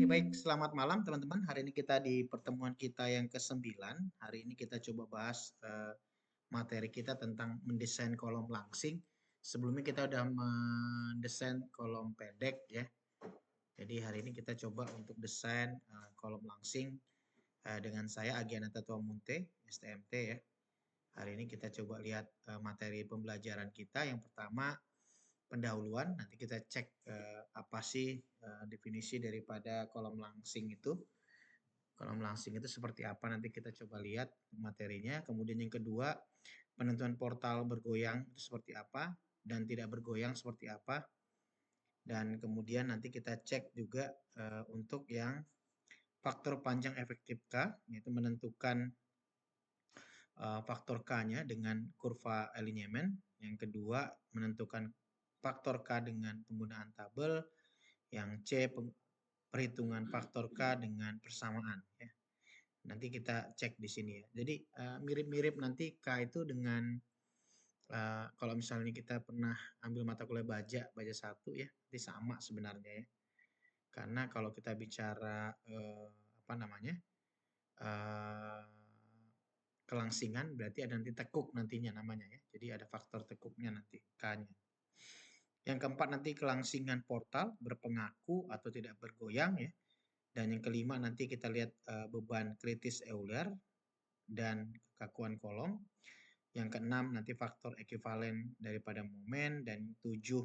baik. Selamat malam teman-teman. Hari ini kita di pertemuan kita yang ke-9. Hari ini kita coba bahas materi kita tentang mendesain kolom langsing. Sebelumnya kita udah mendesain kolom pendek ya. Jadi hari ini kita coba untuk desain kolom langsing dengan saya Agianata Tuamunte, STMT ya. Hari ini kita coba lihat materi pembelajaran kita. Yang pertama pendahuluan, nanti kita cek apa sih definisi daripada kolom langsing itu. Kolom langsing itu seperti apa, nanti kita coba lihat materinya. Kemudian yang kedua, penentuan portal bergoyang itu seperti apa, dan tidak bergoyang seperti apa. Dan kemudian nanti kita cek juga untuk yang faktor panjang efektif K, yaitu menentukan faktor K-nya dengan kurva alinyemen. Yang kedua, menentukan faktor K dengan penggunaan tabel. Yang C, perhitungan faktor K dengan persamaan. Ya. Nanti kita cek di sini ya. Jadi mirip-mirip nanti K itu dengan kalau misalnya kita pernah ambil mata kuliah baja 1 ya, nanti sama sebenarnya ya. Karena kalau kita bicara apa namanya kelangsingan berarti ada nanti tekuk nantinya namanya ya. Jadi ada faktor tekuknya nanti K-nya. Yang keempat nanti kelangsingan portal berpengaku atau tidak bergoyang ya. Dan yang kelima nanti kita lihat beban kritis Euler dan kekakuan kolom. Yang keenam nanti faktor ekuivalen daripada momen, dan 7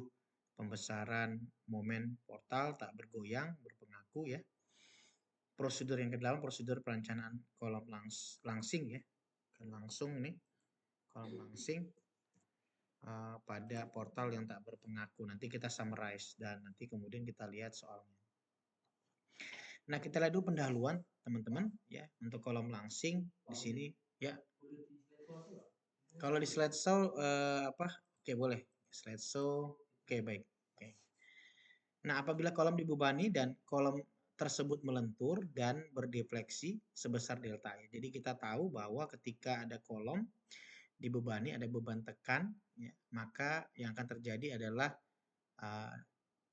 pembesaran momen portal tak bergoyang berpengaku ya. Prosedur yang ke-8 prosedur perencanaan kolom langsing ya. Kan langsung nih kolom langsing pada portal yang tak berpengaku. Nanti kita summarize dan nanti kemudian kita lihat soalnya. Nah, kita lihat dulu pendahuluan teman-teman ya untuk kolom langsing di sini ya. Kalau di slideshow apa? Oke, boleh. Slideshow. Oke, baik. Oke. Nah, apabila kolom dibebani dan kolom tersebut melentur dan berdefleksi sebesar delta. Jadi kita tahu bahwa ketika ada kolom dibebani, ada beban tekan, ya, maka yang akan terjadi adalah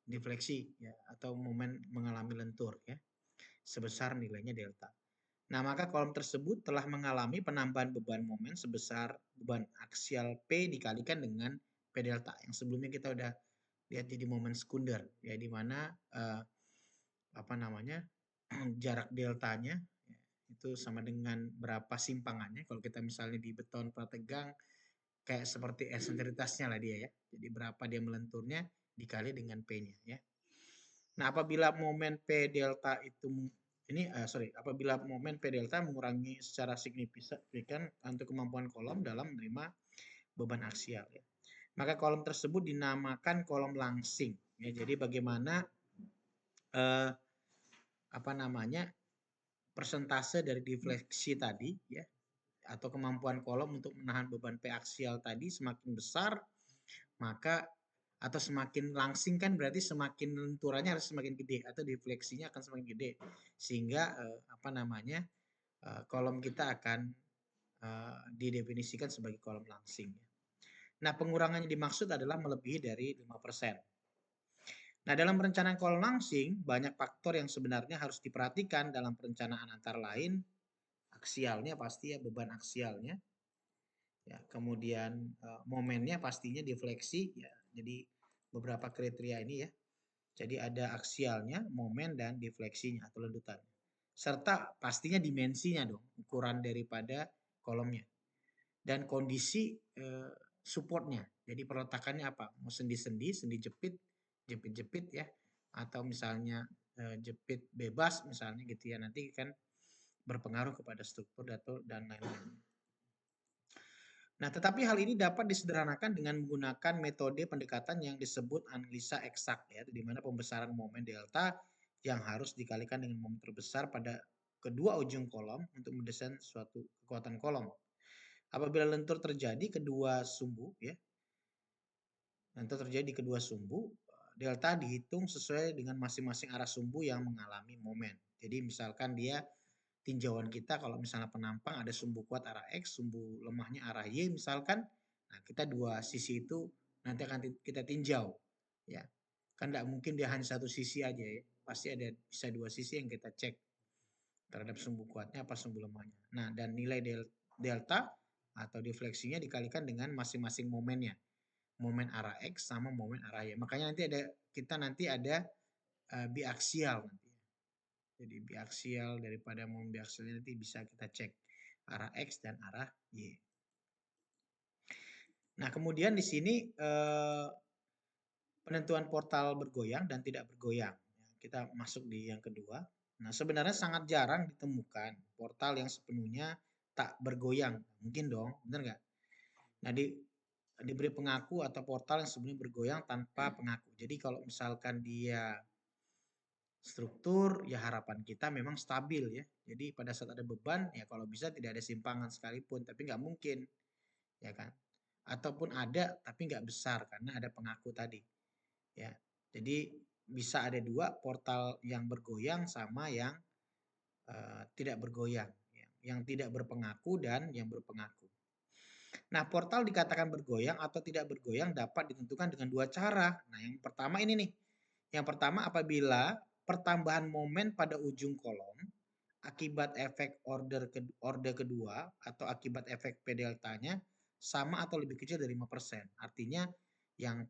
defleksi ya, atau momen mengalami lentur ya, sebesar nilainya delta. Nah, maka kolom tersebut telah mengalami penambahan beban momen sebesar beban aksial P dikalikan dengan P delta. Yang sebelumnya kita udah lihat jadi momen sekunder, ya, di mana apa namanya jarak deltanya ya, itu sama dengan berapa simpangannya. Kalau kita misalnya di beton prategang, kayak seperti eksentritasnya lah dia ya. Jadi berapa dia melenturnya dikali dengan P-nya ya. Nah, apabila momen P delta itu apabila momen P delta mengurangi secara signifikan untuk kemampuan kolom dalam menerima beban aksial ya. Maka kolom tersebut dinamakan kolom langsing ya. Jadi bagaimana apa namanya persentase dari defleksi tadi ya, atau kemampuan kolom untuk menahan beban P aksial tadi semakin besar, maka atau semakin langsing kan berarti semakin lenturannya harus semakin gede atau defleksinya akan semakin gede, sehingga apa namanya kolom kita akan didefinisikan sebagai kolom langsing. Nah, pengurangannya dimaksud adalah melebihi dari 5%. Nah, dalam perencanaan kolom langsing banyak faktor yang sebenarnya harus diperhatikan dalam perencanaan, antara lain aksialnya pasti ya, beban aksialnya. Ya, kemudian momennya pastinya defleksi ya. Jadi beberapa kriteria ini ya. Jadi ada aksialnya, momen, dan defleksinya atau ledutan. Serta pastinya dimensinya dong, ukuran daripada kolomnya. Dan kondisi supportnya. Jadi peletakannya apa? Mau sendi-sendi, sendi jepit, jepit-jepit ya. Atau misalnya jepit bebas misalnya gitu ya. Nanti kan berpengaruh kepada struktur dan lain-lain. Nah, tetapi hal ini dapat disederhanakan dengan menggunakan metode pendekatan yang disebut analisa eksak ya, di mana pembesaran momen delta yang harus dikalikan dengan momen terbesar pada kedua ujung kolom untuk mendesain suatu kekuatan kolom. Apabila lentur terjadi kedua sumbu ya, lentur terjadi di kedua sumbu, delta dihitung sesuai dengan masing-masing arah sumbu yang mengalami momen. Jadi misalkan dia tinjauan kita kalau misalnya penampang ada sumbu kuat arah X, sumbu lemahnya arah Y misalkan, nah kita dua sisi itu nanti akan kita tinjau ya. Kan tidak mungkin dia hanya satu sisi aja ya, pasti ada bisa dua sisi yang kita cek terhadap sumbu kuatnya apa sumbu lemahnya. Nah, dan nilai delta atau defleksinya dikalikan dengan masing-masing momennya. Momen arah X sama momen arah Y. Makanya nanti ada biaksial nanti. Jadi biaksial daripada momen biaksialnya nanti bisa kita cek arah X dan arah Y. Nah, kemudian di sini penentuan portal bergoyang dan tidak bergoyang. Kita masuk di yang kedua. Nah, sebenarnya sangat jarang ditemukan portal yang sepenuhnya tak bergoyang. Mungkin dong, benar nggak? Nah, diberi pengaku atau portal yang sebenarnya bergoyang tanpa pengaku. Jadi kalau misalkan dia struktur, ya harapan kita memang stabil ya. Jadi pada saat ada beban, ya kalau bisa tidak ada simpangan sekalipun, tapi nggak mungkin, ya kan? Ataupun ada, tapi nggak besar karena ada pengaku tadi, ya. Jadi bisa ada dua portal yang bergoyang sama yang tidak bergoyang, ya. Yang tidak berpengaku dan yang berpengaku. Nah, portal dikatakan bergoyang atau tidak bergoyang dapat ditentukan dengan dua cara. Nah, yang pertama ini nih. Yang pertama apabila pertambahan momen pada ujung kolom akibat efek order kedua atau akibat efek P deltanya sama atau lebih kecil dari 5%. Artinya yang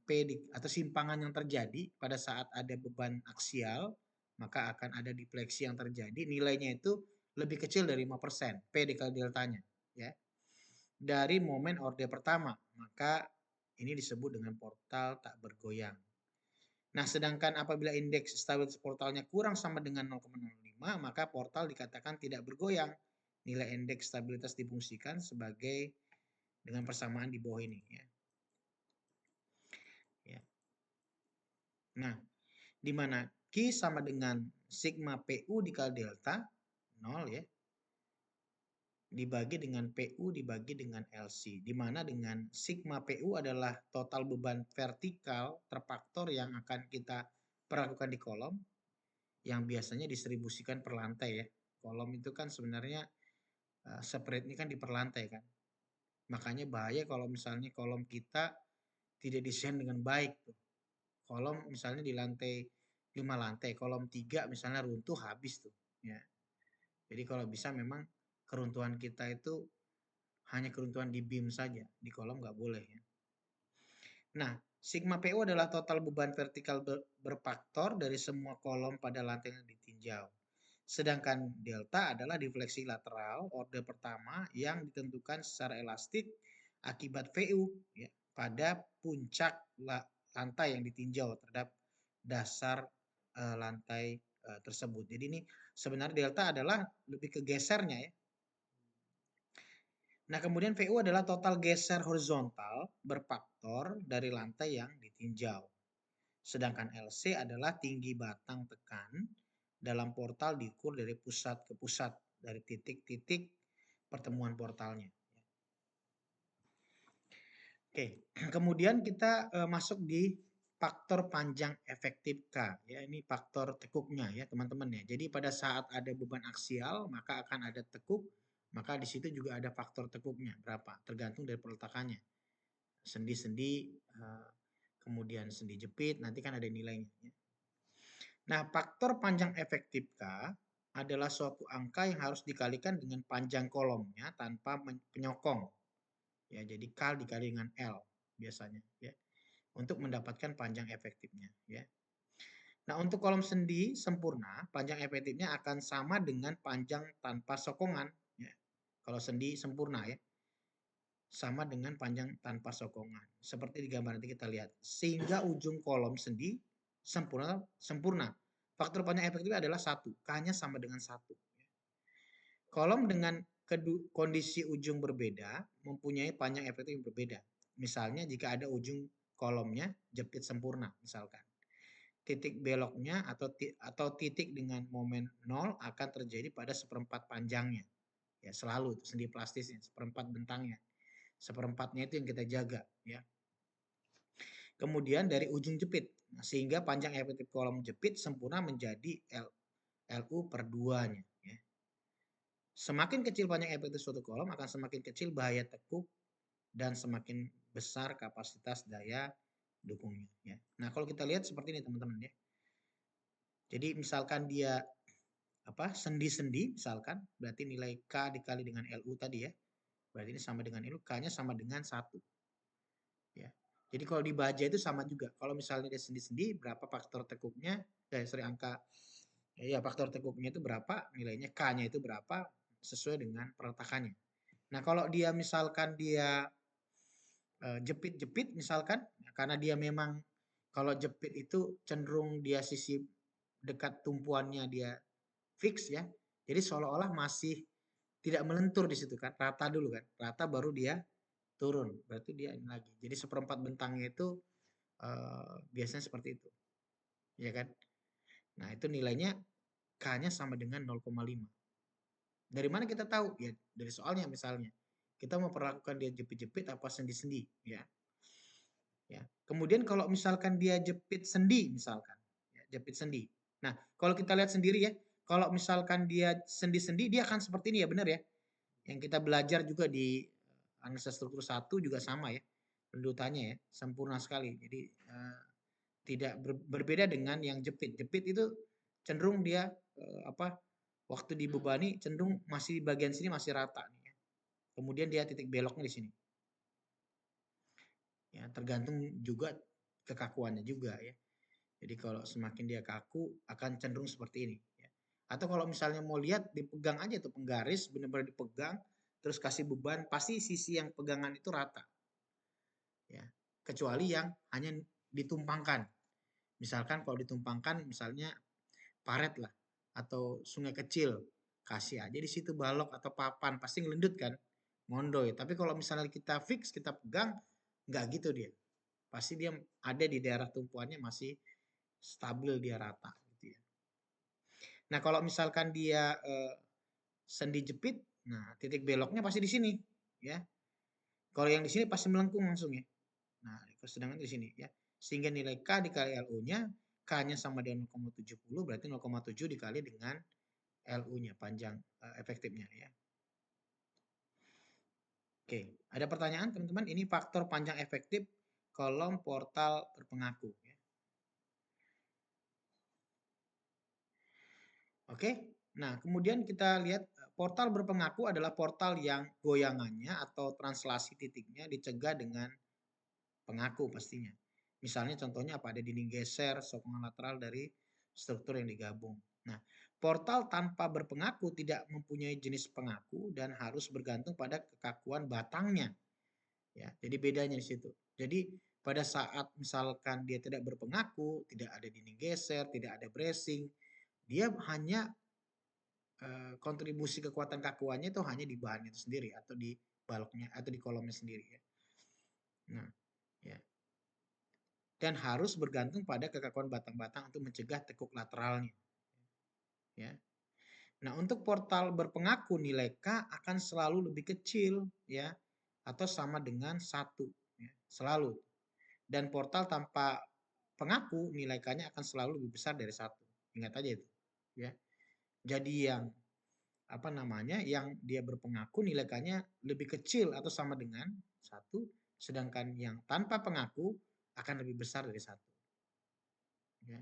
atau simpangan yang terjadi pada saat ada beban aksial, maka akan ada defleksi yang terjadi, nilainya itu lebih kecil dari 5%, P dikali deltanya, ya. Dari momen order pertama, maka ini disebut dengan portal tak bergoyang. Nah, sedangkan apabila indeks stabilitas portalnya kurang sama dengan 0,05, maka portal dikatakan tidak bergoyang. Nilai indeks stabilitas difungsikan sebagai dengan persamaan di bawah ini. Ya. Ya. Nah, di mana Q sama dengan sigma PU dikali delta, 0 ya, dibagi dengan PU dibagi dengan LC, di mana dengan sigma PU adalah total beban vertikal terfaktor yang akan kita perlakukan di kolom, yang biasanya distribusikan per lantai ya. Kolom itu kan sebenarnya spread ini kan di per lantai kan. Makanya bahaya kalau misalnya kolom kita tidak desain dengan baik tuh. Kolom misalnya di lantai 5 lantai, kolom 3 misalnya runtuh habis tuh ya. Jadi kalau bisa memang keruntuhan kita itu hanya keruntuhan di beam saja, di kolom nggak boleh ya. Nah, sigma PU adalah total beban vertikal berfaktor dari semua kolom pada lantai yang ditinjau. Sedangkan delta adalah defleksi lateral order pertama yang ditentukan secara elastik akibat VU ya, pada puncak lantai yang ditinjau terhadap dasar lantai tersebut. Jadi ini sebenarnya delta adalah lebih ke gesernya ya. Nah, kemudian VU adalah total geser horizontal berfaktor dari lantai yang ditinjau. Sedangkan LC adalah tinggi batang tekan dalam portal diukur dari pusat ke pusat, dari titik-titik pertemuan portalnya. Oke, kemudian kita masuk di faktor panjang efektif K. Ya, ini faktor tekuknya ya teman-teman ya. Jadi pada saat ada beban aksial maka akan ada tekuk, maka di situ juga ada faktor tekuknya berapa, tergantung dari peletakannya. Sendi-sendi, kemudian sendi jepit, nanti kan ada nilainya. Ya. Nah, faktor panjang efektif K adalah suatu angka yang harus dikalikan dengan panjang kolomnya tanpa penyokong. Ya, jadi K dikali dengan L biasanya ya. Untuk mendapatkan panjang efektifnya ya. Nah, untuk kolom sendi sempurna, panjang efektifnya akan sama dengan panjang tanpa sokongan ya. Kalau sendi sempurna ya. Sama dengan panjang tanpa sokongan. Seperti di gambar nanti kita lihat. Sehingga ujung kolom sendi sempurna. Faktor panjang efektifnya adalah 1. K-nya sama dengan 1. Kolom dengan kondisi ujung berbeda mempunyai panjang efektif yang berbeda. Misalnya jika ada ujung kolomnya jepit sempurna misalkan. Titik beloknya atau titik dengan momen 0 akan terjadi pada seperempat panjangnya. Ya, selalu sendi plastisnya, seperempat bentangnya. Seperempatnya itu yang kita jaga ya. Kemudian dari ujung jepit, sehingga panjang efektif kolom jepit sempurna menjadi LU per 2-nya ya. Semakin kecil panjang efektif suatu kolom akan semakin kecil bahaya tekuk dan semakin besar kapasitas daya dukungnya ya. Nah, kalau kita lihat seperti ini teman-teman ya. Jadi misalkan dia sendi-sendi misalkan, berarti nilai K dikali dengan LU tadi ya. Berarti ini sama dengan LU, K-nya sama dengan 1. Ya. Jadi kalau di baja itu sama juga. Kalau misalnya dia sendi-sendi, berapa faktor tekuknya, angka, ya faktor tekuknya itu berapa, nilainya K-nya itu berapa, sesuai dengan peletakannya. Nah kalau dia misalkan dia jepit-jepit misalkan, karena dia memang kalau jepit itu cenderung dia sisi dekat tumpuannya dia fix ya. Jadi seolah-olah masih tidak melentur di situ kan, rata dulu kan, rata baru dia turun. Berarti dia ini lagi. Jadi seperempat bentangnya itu biasanya seperti itu, ya kan? Nah itu nilainya K-nya sama dengan 0,5. Dari mana kita tahu? Ya dari soalnya misalnya. Kita mau perlakukan dia jepit-jepit apa sendi-sendi, ya. Ya. Kemudian kalau misalkan dia jepit sendi misalkan, ya, jepit sendi. Nah, kalau kita lihat sendiri ya, kalau misalkan dia sendi-sendi dia akan seperti ini ya, benar ya. Yang kita belajar juga di analisa struktur 1 juga sama ya. Pendudukannya ya, sempurna sekali. Jadi tidak berbeda dengan yang jepit. Jepit itu cenderung dia waktu dibebani cenderung masih di bagian sini masih rata nih ya. Kemudian dia titik beloknya di sini. Ya, tergantung juga kekakuannya juga ya. Jadi kalau semakin dia kaku akan cenderung seperti ini ya. Atau kalau misalnya mau lihat dipegang aja tuh penggaris benar-benar dipegang terus kasih beban pasti sisi yang pegangan itu rata. Ya. Kecuali yang hanya ditumpangkan. Misalkan kalau ditumpangkan misalnya paret lah atau sungai kecil kasih aja di situ balok atau papan pasti ngelendut kan ngondoy. Tapi kalau misalnya kita fix kita pegang nggak gitu dia. Pasti dia ada di daerah tumpuannya masih stabil dia rata gitu ya. Nah, kalau misalkan dia sendi jepit, nah titik beloknya pasti di sini ya. Kalau yang di sini pasti melengkung langsung ya. Nah, sedangkan di sini ya. Sehingga nilai K dikali LU-nya K-nya sama dengan 0,70 berarti 0,7 dikali dengan LU-nya panjang efektifnya ya. Oke, ada pertanyaan teman-teman? Ini faktor panjang efektif kolom portal berpengaku ya. Oke. Nah, kemudian kita lihat portal berpengaku adalah portal yang goyangannya atau translasi titiknya dicegah dengan pengaku pastinya. Misalnya contohnya apa? Ada dinding geser, sokongan lateral dari struktur yang digabung. Nah, portal tanpa berpengaku tidak mempunyai jenis pengaku dan harus bergantung pada kekakuan batangnya. Ya, jadi bedanya di situ. Jadi pada saat misalkan dia tidak berpengaku, tidak ada dinding geser, tidak ada bracing, dia hanya kontribusi kekuatan kakuannya itu hanya di bahan itu sendiri atau di baloknya atau di kolomnya sendiri ya. Nah, ya. Dan harus bergantung pada kekakuan batang-batang untuk mencegah tekuk lateralnya. Ya. Nah, untuk portal berpengaku nilai K akan selalu lebih kecil ya atau sama dengan 1 ya, selalu. Dan portal tanpa pengaku nilai K-nya akan selalu lebih besar dari 1. Ingat aja itu ya. Jadi yang yang dia berpengaku nilai K-nya lebih kecil atau sama dengan 1, sedangkan yang tanpa pengaku akan lebih besar dari 1. Ya.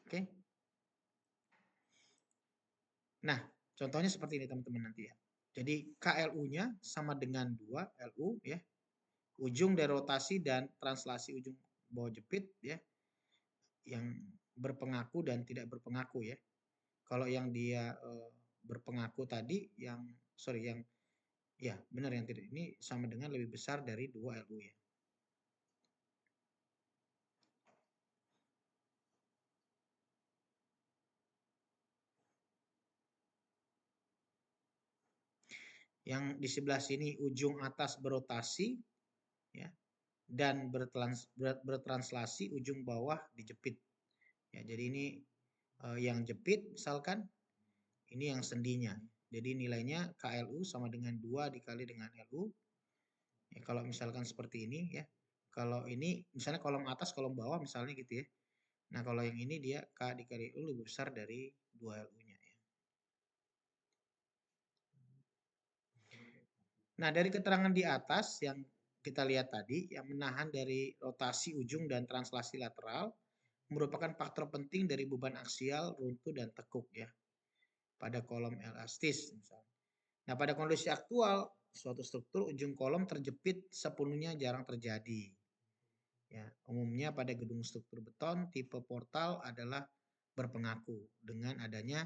Oke. Nah, contohnya seperti ini teman-teman nanti ya. Jadi KLU-nya sama dengan 2 LU ya. Ujung dari rotasi dan translasi ujung bawah jepit ya yang berpengaku dan tidak berpengaku ya. Kalau yang dia berpengaku tadi yang ya benar yang tidak ini sama dengan lebih besar dari 2 LU ya. Yang di sebelah sini ujung atas berotasi ya dan bertranslasi ujung bawah dijepit. Ya, jadi ini yang jepit misalkan ini yang sendinya. Jadi nilainya KLU sama dengan 2 dikali dengan LU. Ya, kalau misalkan seperti ini ya. Kalau ini misalnya kolom atas, kolom bawah misalnya gitu ya. Nah, kalau yang ini dia K dikali LU lebih besar dari 2 LU-nya ya. Nah, dari keterangan di atas yang kita lihat tadi yang menahan dari rotasi ujung dan translasi lateral merupakan faktor penting dari beban aksial, runtuh, dan tekuk ya pada kolom elastis misalnya. Nah, pada kondisi aktual, suatu struktur ujung kolom terjepit sepenuhnya jarang terjadi. Ya, umumnya pada gedung struktur beton, tipe portal adalah berpengaku dengan adanya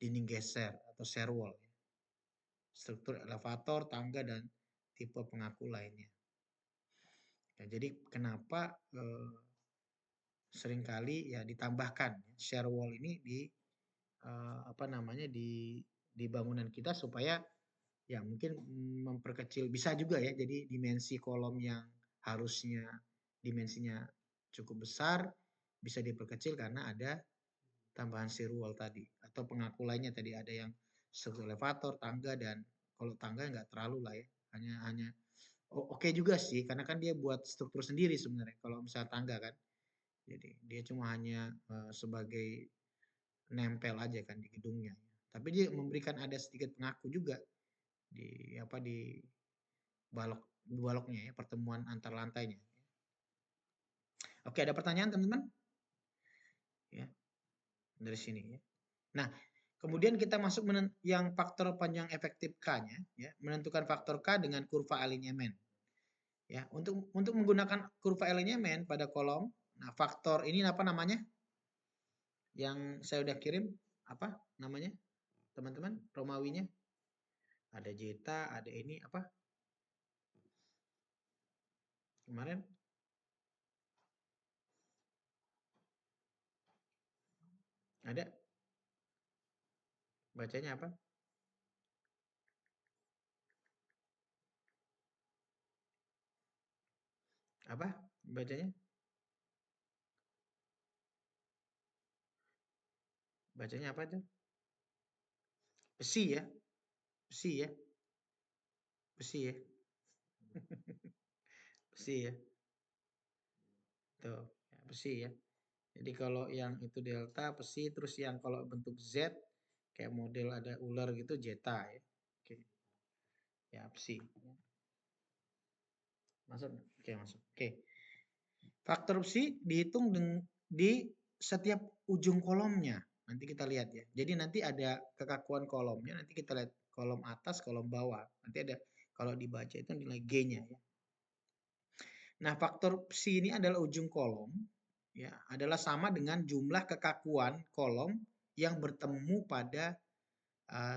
dinding geser atau shear wall. Struktur elevator, tangga, dan tipe pengaku lainnya. Ya, jadi kenapa seringkali ya ditambahkan shear wall ini di apa namanya di bangunan kita supaya ya mungkin memperkecil bisa juga ya jadi dimensi kolom yang harusnya dimensinya cukup besar bisa diperkecil karena ada tambahan shear wall tadi atau pengaku lainnya tadi ada yang struktur elevator, tangga dan kalau tangga nggak terlalu lah ya hanya oke juga sih karena kan dia buat struktur sendiri sebenarnya kalau misalnya tangga kan jadi dia cuma hanya sebagai nempel aja kan di gedungnya. Tapi dia memberikan ada sedikit pengaku juga di apa di baloknya ya, pertemuan antar lantainya. Oke, ada pertanyaan teman-teman? Ya, dari sini ya. Nah, kemudian kita masuk yang faktor panjang efektif K-nya ya, menentukan faktor K dengan kurva alinyemen. Ya, untuk menggunakan kurva alinyemen pada kolom, nah faktor ini apa namanya? Yang saya udah kirim apa namanya? Teman-teman, Romawinya? Ada Jeta, ada ini apa? Kemarin ada bacanya apa? Apa bacanya? Bacanya apa itu? Besi ya, besi ya, besi ya, besi ya. Tuh, ya, besi ya. Jadi kalau yang itu delta besi, terus yang kalau bentuk Z kayak model ada ular gitu zeta ya. Oke, ya besi. Masuk, oke masuk. Oke, faktor besi dihitung di setiap ujung kolomnya. Nanti kita lihat ya. Jadi nanti ada kekakuan kolomnya. Nanti kita lihat kolom atas, kolom bawah. Nanti ada kalau dibaca itu nilai G-nya ya. Nah, faktor psi ini adalah ujung kolom, ya, adalah sama dengan jumlah kekakuan kolom yang bertemu pada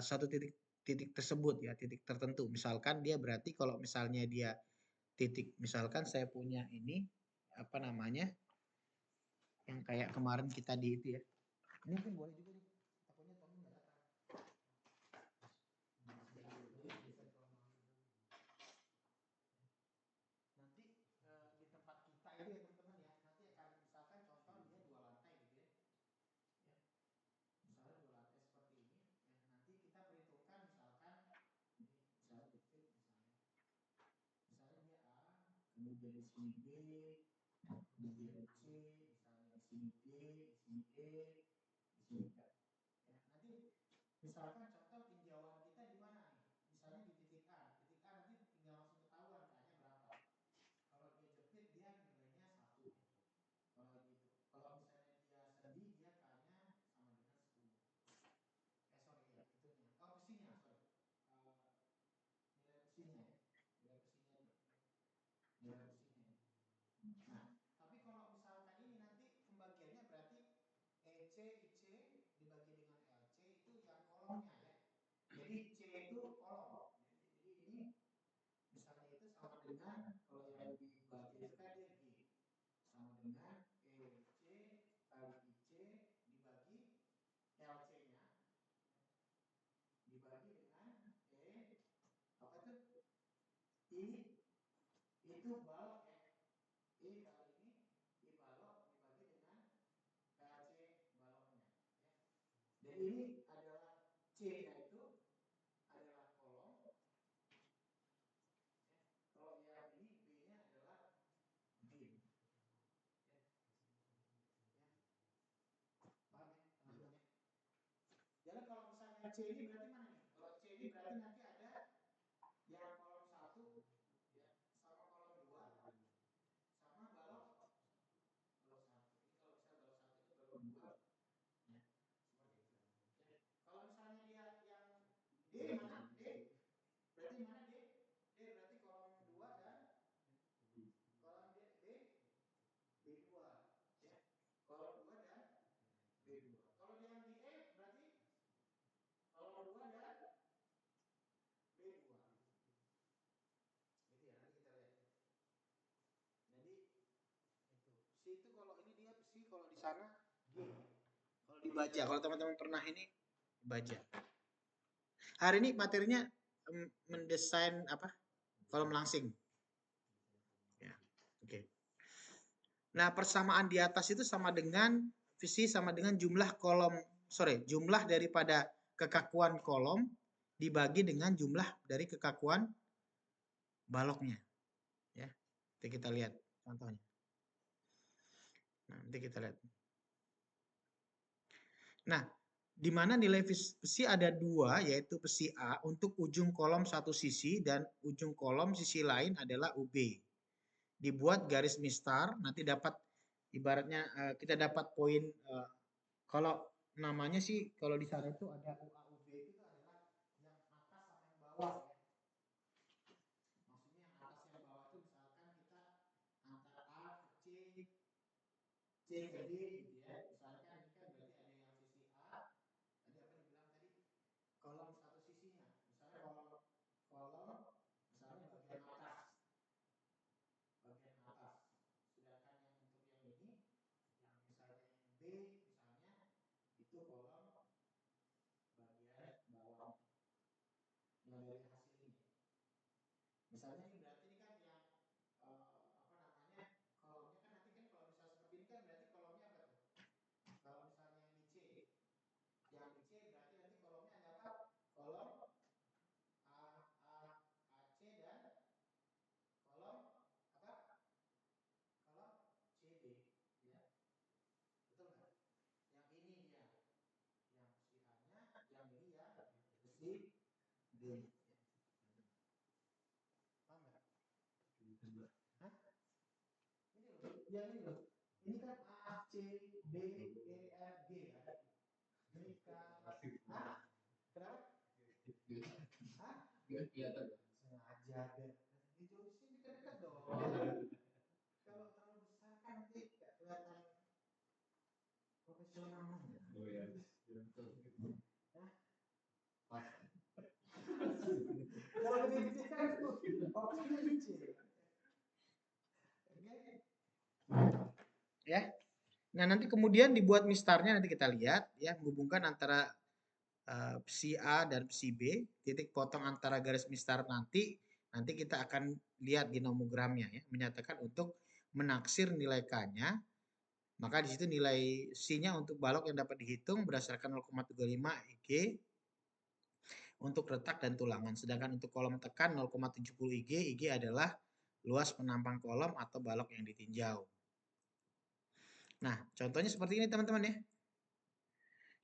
satu titik tersebut ya, titik tertentu. Misalkan dia berarti kalau misalnya dia titik, misalkan saya punya ini apa namanya, yang kayak kemarin kita di itu ya. Ini mungkin boleh juga nih. Takutnya Tommy nggak datang. Nanti di tempat kita itu ya teman-teman ya, nanti akan misalkan contoh dia 2 lantai gitu ya. Misalnya 2 lantai seperti ini, ya nanti kita perhitungkan misalkan ini misalnya jepit misalnya dia A, kemudian di sini B, kemudian C, misalnya di sini D, di sini E, di sini F. Ya, nanti misalkan contoh tinjauan kita di mana nih? Misalnya di titik A. Titik A nanti tinggal langsung ketahuan K-nya berapa. Kalau dia jepit dia nilainya 1. Kalau gitu. Kalau misalnya dia sendi dia K-nya sama dengan 10. Sorry ya, itunya. Oh, besinya, sorry. Eh, nilai besinya ya. Nilai besinya nih. Nilai besinya ya. Nah, tapi kalau misalkan ini nanti pembagiannya berarti EC, IC dibagi dengan LC itu yang kolomnya ya. Jadi C itu kolom. Ya. Jadi ini misalnya itu sama dengan kalau yang lebih bagian itu kan dia G sama dengan EC kali IC dibagi LC-nya dibagi dengan apa tuh I itu balok ya I kali ini I balok dibagi dengan LC baloknya ya. Jadi ini adalah C-nya itu adalah kolom ya. Kalau yang ini B-nya adalah bin ya. Ya. Paham ya teman-teman ya. Jadi kalau misalnya C ini berarti mana nih? Kalau C ini berarti nanti ada yang kolom 1 ya sama kolom 2 sama balok balok 1. Ini kalau misalnya balok kalau di sana G. Kalau dibaca, kalau teman-teman pernah ini baca. Hari ini materinya mendesain apa? Kolom langsing. Ya, oke. Nah, persamaan di atas itu sama dengan visi sama dengan jumlah kolom, jumlah daripada kekakuan kolom dibagi dengan jumlah dari kekakuan baloknya. Ya, nanti kita lihat contohnya. Nah, nanti kita lihat. Nah, di mana nilai besi ada dua, yaitu besi A untuk ujung kolom satu sisi dan ujung kolom sisi lain adalah UB. Dibuat garis mistar, nanti dapat ibaratnya kita dapat poin kalau namanya sih kalau di sana itu ada UAUB itu adalah yang atas sama yang bawah ya. Maksudnya yang atas yang bawah itu misalkan kita antara A ke C, C ke D gitu ya. Misalkan ini kan berarti ada yang sisi A, tadi apa dibilang tadi kolom satu sisinya. Misalnya kolom misalnya bagian atas. Bagian atas. Sedangkan yang untuk yang ini yang misalnya yang B misalnya itu kolom bagian bawah yang dari hasil ini. Misalnya ini berarti ini kan yang apa namanya kolomnya kan nanti kan kalau misal seperti ini kan berarti kolomnya apa tuh? Kalau misalnya yang ini C, yang ini C berarti nanti kolomnya ada apa? Kolom AC dan kolom apa? Kolom CD, ya betul nggak? Yang ini dia, yang si A-nya, yang ini ya, si D-nya. Paham nggak? Hah? Ini loh, yang ini loh. Ini kan A, C, B, E, F, G kan? Ini K, Hah? Kenapa? Hah? Gak kelihatan. Sengaja biar itu sini dekat-dekat dong. Kalau terlalu besar kan nanti gak kelihatan profesional. Oh ya. Hah? Pas. Kalau kecil-kecil kan fokusnya kecil. Ya. Nah, nanti kemudian dibuat mistarnya nanti kita lihat ya, menghubungkan antara si A dan si B, titik potong antara garis mistar nanti kita akan lihat di nomogramnya ya, menyatakan untuk menaksir nilai K-nya, maka di situ nilai C-nya untuk balok yang dapat dihitung berdasarkan 0,35 IG untuk retak dan tulangan, sedangkan untuk kolom tekan 0,70 IG, IG adalah luas penampang kolom atau balok yang ditinjau. Nah, contohnya seperti ini teman-teman ya.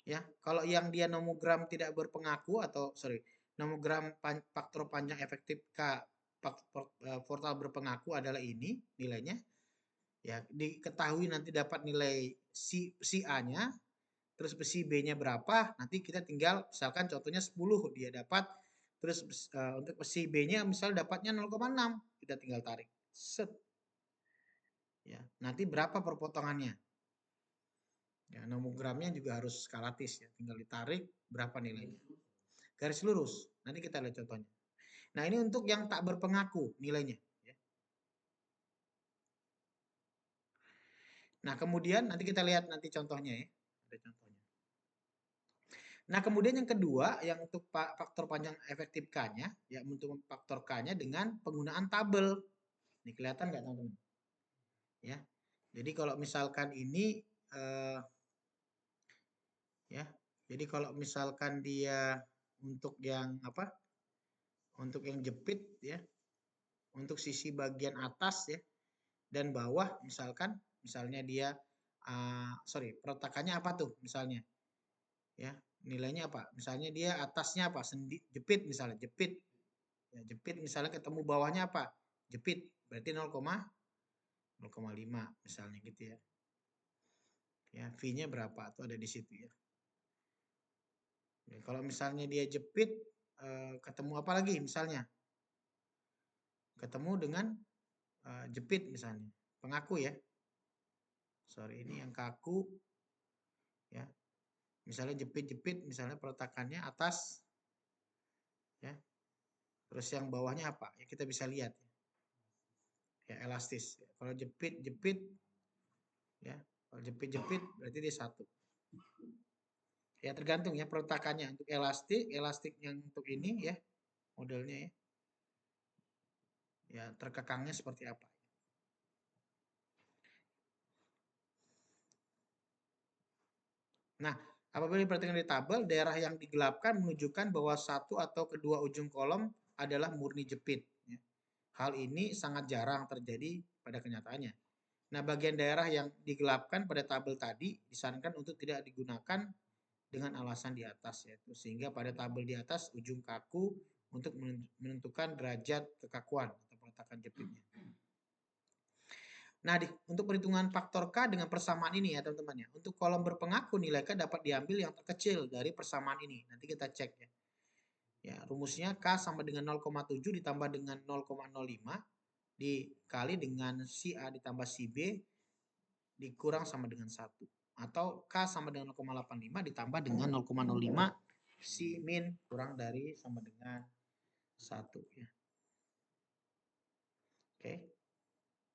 Ya, kalau yang dia nomogram tidak berpengaku atau nomogram faktor panjang efektif K portal berpengaku adalah ini nilainya. Ya, diketahui nanti dapat nilai si A-nya, terus si B-nya berapa, nanti kita tinggal misalkan contohnya 10 dia dapat, terus untuk si B-nya misal dapatnya 0,6, kita tinggal tarik. Set. Ya, nanti berapa perpotongannya? Ya, nomogramnya juga harus skalatis ya, tinggal ditarik berapa nilainya. Garis lurus. Nanti kita lihat contohnya. Nah, ini untuk yang tak berpengaku nilainya. Ya. Nah, kemudian nanti kita lihat nanti contohnya ya. Ada contohnya. Nah, kemudian yang kedua, yang untuk faktor panjang efektif K-nya, ya untuk faktor K-nya dengan penggunaan tabel. Ini kelihatan nggak teman-teman? Ya. Jadi kalau misalkan ini ya. Jadi kalau misalkan dia untuk yang apa? Untuk yang jepit ya. Untuk sisi bagian atas ya dan bawah misalnya dia perletakannya apa tuh misalnya ya nilainya apa misalnya dia atasnya apa jepit misalnya jepit ya, jepit misalnya ketemu bawahnya apa jepit berarti 0,5 misalnya gitu ya ya V-nya berapa tuh ada di situ ya, ya kalau misalnya dia jepit ketemu apa lagi misalnya ketemu dengan jepit misalnya pengaku ya ini yang kaku ya misalnya jepit-jepit misalnya peletakannya atas ya terus yang bawahnya apa ya kita bisa lihat ya elastis kalau jepit-jepit ya Kalau jepit-jepit berarti dia 1. Ya tergantung ya perletakannya. Untuk elastik yang untuk ini ya modelnya ya. Ya terkekangnya seperti apa. Nah, apabila diperhatikan di tabel, daerah yang digelapkan menunjukkan bahwa satu atau kedua ujung kolom adalah murni jepit. Ya. Hal ini sangat jarang terjadi pada kenyataannya. Nah, bagian daerah yang digelapkan pada tabel tadi disarankan untuk tidak digunakan dengan alasan di atas, yaitu sehingga pada tabel di atas ujung kaku untuk menentukan derajat kekakuan atau peletakan jepitnya. Nah, untuk perhitungan faktor K dengan persamaan ini ya teman-teman ya. Untuk kolom berpengaku nilai K dapat diambil yang terkecil dari persamaan ini. Nanti kita cek ya. Ya, rumusnya K sama dengan 0,7 ditambah dengan 0,05 dikali dengan si A ditambah si B dikurang sama dengan 1. Atau K sama dengan 0,85 ditambah dengan 0,05 si min kurang dari sama dengan 1 ya. Oke.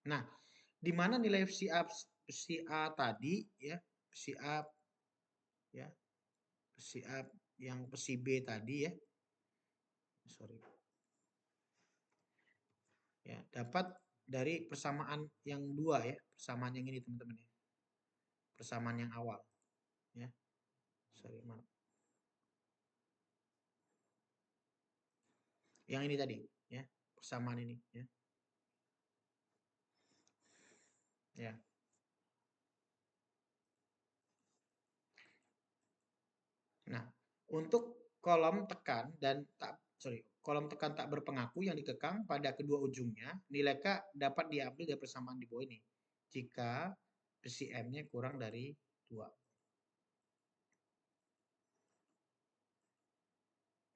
Nah, di mana nilai si A tadi ya, si A ya, si A yang si B tadi ya. Sorry. Ya, dapat dari persamaan yang dua ya, persamaan yang ini teman-teman ya. Persamaan yang awal ya. Sorry, maaf. Yang ini tadi ya, persamaan ini ya. Ya. Nah, untuk kolom tekan dan kolom tekan tak berpengaku yang dikekang pada kedua ujungnya, nilai K dapat diambil dari persamaan di bawah ini. Jika besi M-nya kurang dari 2.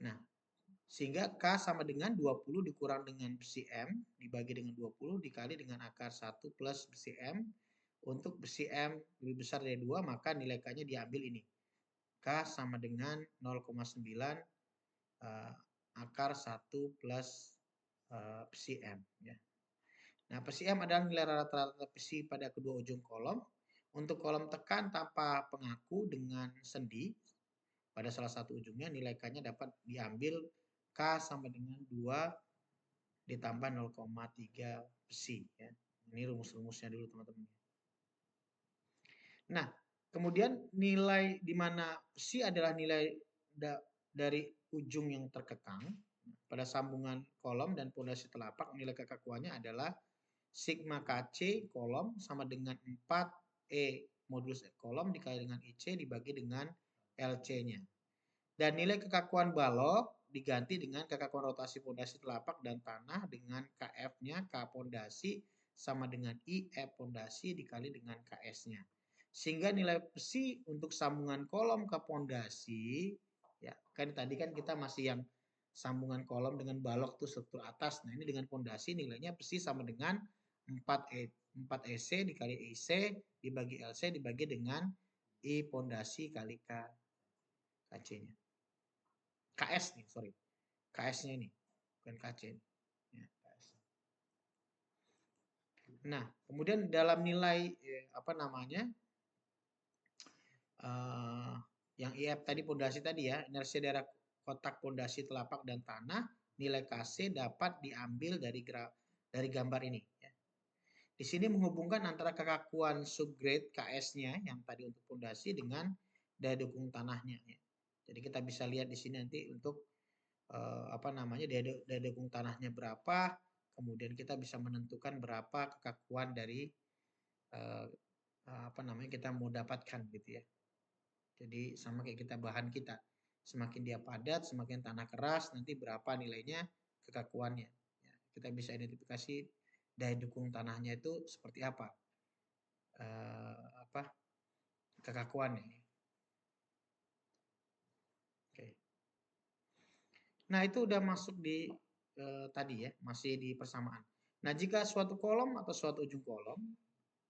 Nah, sehingga K sama dengan 20 dikurang dengan besi M dibagi dengan 20 dikali dengan akar 1 plus besi M. Untuk besi M lebih besar dari 2, maka nilai K-nya diambil ini. K sama dengan 0,9 akar 1 plus besi M. Ya. Nah, besi M adalah nilai rata-rata besi pada kedua ujung kolom. Untuk kolom tekan tanpa pengaku dengan sendi, pada salah satu ujungnya nilai K-nya dapat diambil K sama dengan 2 ditambah 0,3 besi. Ya. Ini rumus-rumusnya dulu teman-teman. Nah, kemudian nilai di mana besi adalah nilai dari ujung yang terkekang pada sambungan kolom dan pondasi telapak, nilai kekakuannya adalah sigma KC kolom sama dengan 4E modulus kolom dikali dengan IC dibagi dengan LC-nya. Dan nilai kekakuan balok diganti dengan kekakuan rotasi pondasi telapak dan tanah dengan KF-nya, K pondasi sama dengan IF pondasi dikali dengan KS-nya. Sehingga nilai besi untuk sambungan kolom ke pondasi, ya kan tadi kan kita masih yang sambungan kolom dengan balok tuh struktur atas. Nah ini dengan pondasi nilainya besi sama dengan 4 EC dikali IC dibagi LC dibagi dengan I pondasi kali KC-nya. KS nih, sorry. KS-nya ini, bukan KC. Ya, KS. Nah, kemudian dalam nilai apa namanya? Yang IF tadi pondasi tadi ya, inersia daerah kotak pondasi telapak dan tanah, nilai KC dapat diambil dari gambar ini ya. Di sini menghubungkan antara kekakuan subgrade KS-nya yang tadi untuk pondasi dengan daya dukung tanahnya ya. Jadi kita bisa lihat di sini nanti untuk apa namanya daya dukung tanahnya berapa, kemudian kita bisa menentukan berapa kekakuan dari apa namanya kita mau dapatkan gitu ya. Jadi sama kayak kita bahan kita, semakin dia padat, semakin tanah keras, nanti berapa nilainya kekakuannya. Ya, kita bisa identifikasi daya dukung tanahnya itu seperti apa, apa kekakuannya. Oke. Nah itu udah masuk di tadi ya, masih di persamaan. Nah jika suatu kolom atau suatu ujung kolom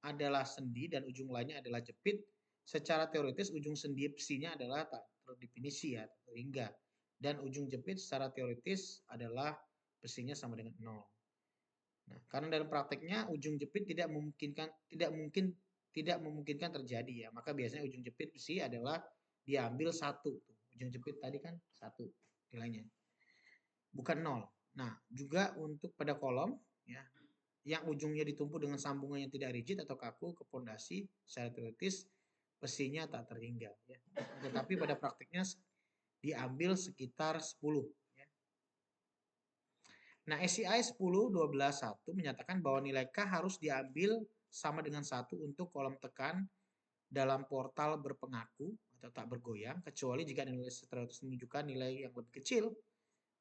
adalah sendi dan ujung lainnya adalah jepit, secara teoritis ujung sendi besinya adalah tak terdefinisi ya, hingga. Dan ujung jepit secara teoritis adalah besinya sama dengan 0. Nah, karena dalam prakteknya ujung jepit tidak mungkin tidak memungkinkan terjadi ya. Maka biasanya ujung jepit besi adalah diambil 1. Ujung jepit tadi kan 1 nilainya, bukan 0. Nah, juga untuk pada kolom ya, yang ujungnya ditumpu dengan sambungan yang tidak rigid atau kaku ke pondasi secara teoritis besinya tak terhingga ya. Tetapi pada praktiknya diambil sekitar 10 ya. Nah, SCI 10 12 1 menyatakan bahwa nilai K harus diambil sama dengan 1 untuk kolom tekan dalam portal berpengaku atau tak bergoyang kecuali jika nilai teoritis menunjukkan nilai yang lebih kecil,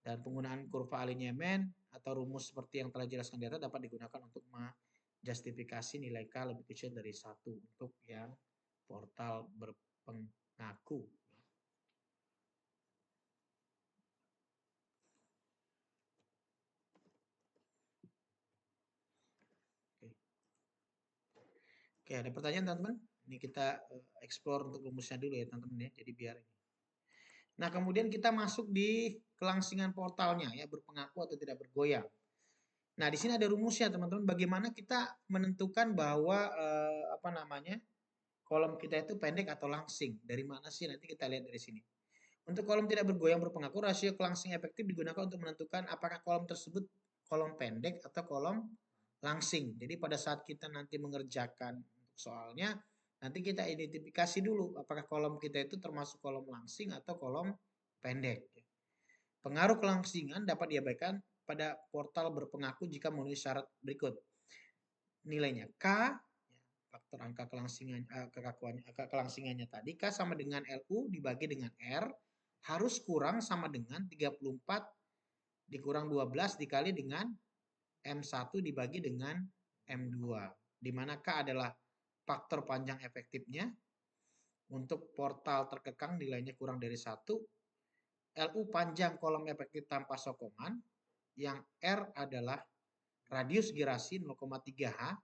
dan penggunaan kurva alinyemen atau rumus seperti yang telah dijelaskan di atas dapat digunakan untuk menjustifikasi nilai K lebih kecil dari 1 untuk yang portal berpengaku. Oke, ada pertanyaan teman-teman? Ini kita explore untuk rumusnya dulu ya teman-teman ya. Jadi biar ini. Nah, kemudian kita masuk di kelangsingan portalnya ya, berpengaku atau tidak bergoyang. Nah, di sini ada rumusnya teman-teman. Bagaimana kita menentukan bahwa apa namanya, kolom kita itu pendek atau langsing? Dari mana sih? Nanti kita lihat dari sini. Untuk kolom tidak bergoyang berpengaku, rasio kelangsing efektif digunakan untuk menentukan apakah kolom tersebut kolom pendek atau kolom langsing. Jadi pada saat kita nanti mengerjakan soalnya, nanti kita identifikasi dulu apakah kolom kita itu termasuk kolom langsing atau kolom pendek. Pengaruh kelangsingan dapat diabaikan pada portal berpengaku jika memenuhi syarat berikut. Nilainya K, faktor angka kelangsingannya tadi, K sama dengan LU dibagi dengan R, harus kurang sama dengan 34 dikurang 12 dikali dengan M1 dibagi dengan M2. Di mana K adalah faktor panjang efektifnya. Untuk portal terkekang nilainya kurang dari 1. LU panjang kolom efektif tanpa sokongan. Yang R adalah radius girasi 0,3 H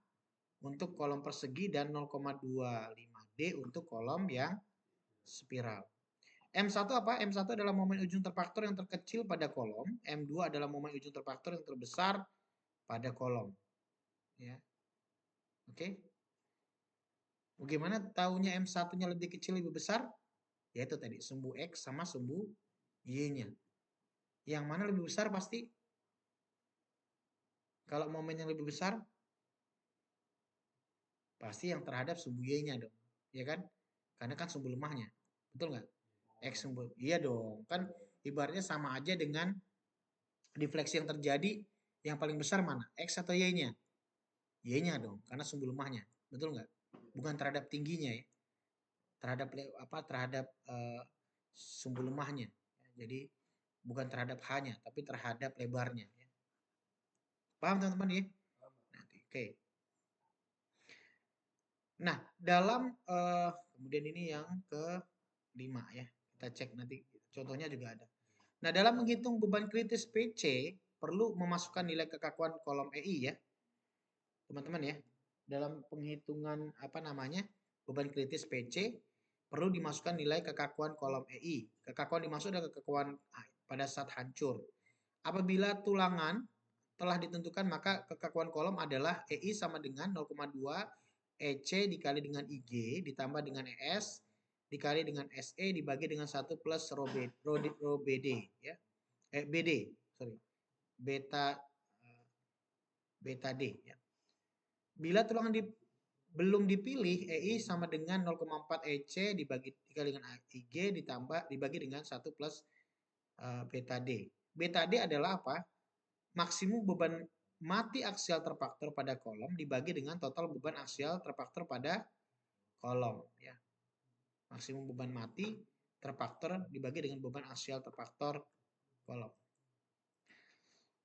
untuk kolom persegi dan 0,25D untuk kolom yang spiral. M1 apa? M1 adalah momen ujung terfaktor yang terkecil pada kolom. M2 adalah momen ujung terfaktor yang terbesar pada kolom. Ya. Oke. Bagaimana tahunya M1-nya lebih kecil lebih besar? Yaitu tadi sumbu X sama sumbu Y-nya. Yang mana lebih besar pasti? Kalau momen yang lebih besar pasti yang terhadap sumbu Y-nya dong. Ya kan? Karena kan sumbu lemahnya. Betul nggak? X sumbu. Iya dong. Kan ibaratnya sama aja dengan defleksi yang terjadi, yang paling besar mana? X atau Y-nya? Y-nya dong, karena sumbu lemahnya. Betul nggak? Bukan terhadap tingginya ya. Terhadap apa? Terhadap sumbu lemahnya. Jadi bukan terhadap H-nya, tapi terhadap lebarnya. Paham teman-teman ya? Oke. Nah, dalam kemudian ini yang ke-5 ya. Kita cek nanti contohnya juga ada. Nah, dalam menghitung beban kritis PC perlu memasukkan nilai kekakuan kolom EI ya. Teman-teman ya. Dalam penghitungan apa namanya? Beban kritis PC perlu dimasukkan nilai kekakuan kolom EI. Kekakuan dimaksud adalah kekakuan pada saat hancur. Apabila tulangan telah ditentukan maka kekakuan kolom adalah EI sama dengan 0,2 EC dikali dengan IG ditambah dengan ES dikali dengan SE dibagi dengan 1 plus rho BD ya. BD, sorry. Beta D ya. Bila tulangan belum dipilih, EI sama dengan 0,4 EC dikali dengan IG ditambah dibagi dengan 1 plus beta D. Beta D adalah apa? Maksimum beban mati aksial terfaktor pada kolom dibagi dengan total beban aksial terfaktor pada kolom ya. Maksimum beban mati terfaktor dibagi dengan beban aksial terfaktor kolom.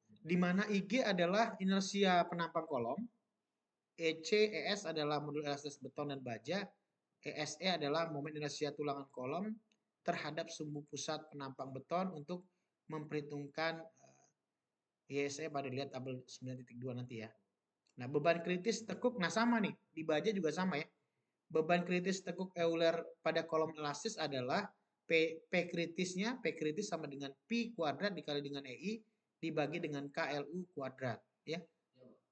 Di mana IG adalah inersia penampang kolom, EC, ES adalah modul elastis beton dan baja, ESE adalah momen inersia tulangan kolom terhadap sumbu pusat penampang beton untuk memperhitungkan YSE pada lihat tabel 9.2 nanti ya. Nah, beban kritis tekuk, nah sama nih, di baja juga sama ya. Beban kritis tekuk Euler pada kolom elastis adalah P kritisnya, P kritis sama dengan Pi kuadrat dikali dengan EI dibagi dengan KLU kuadrat. Ya.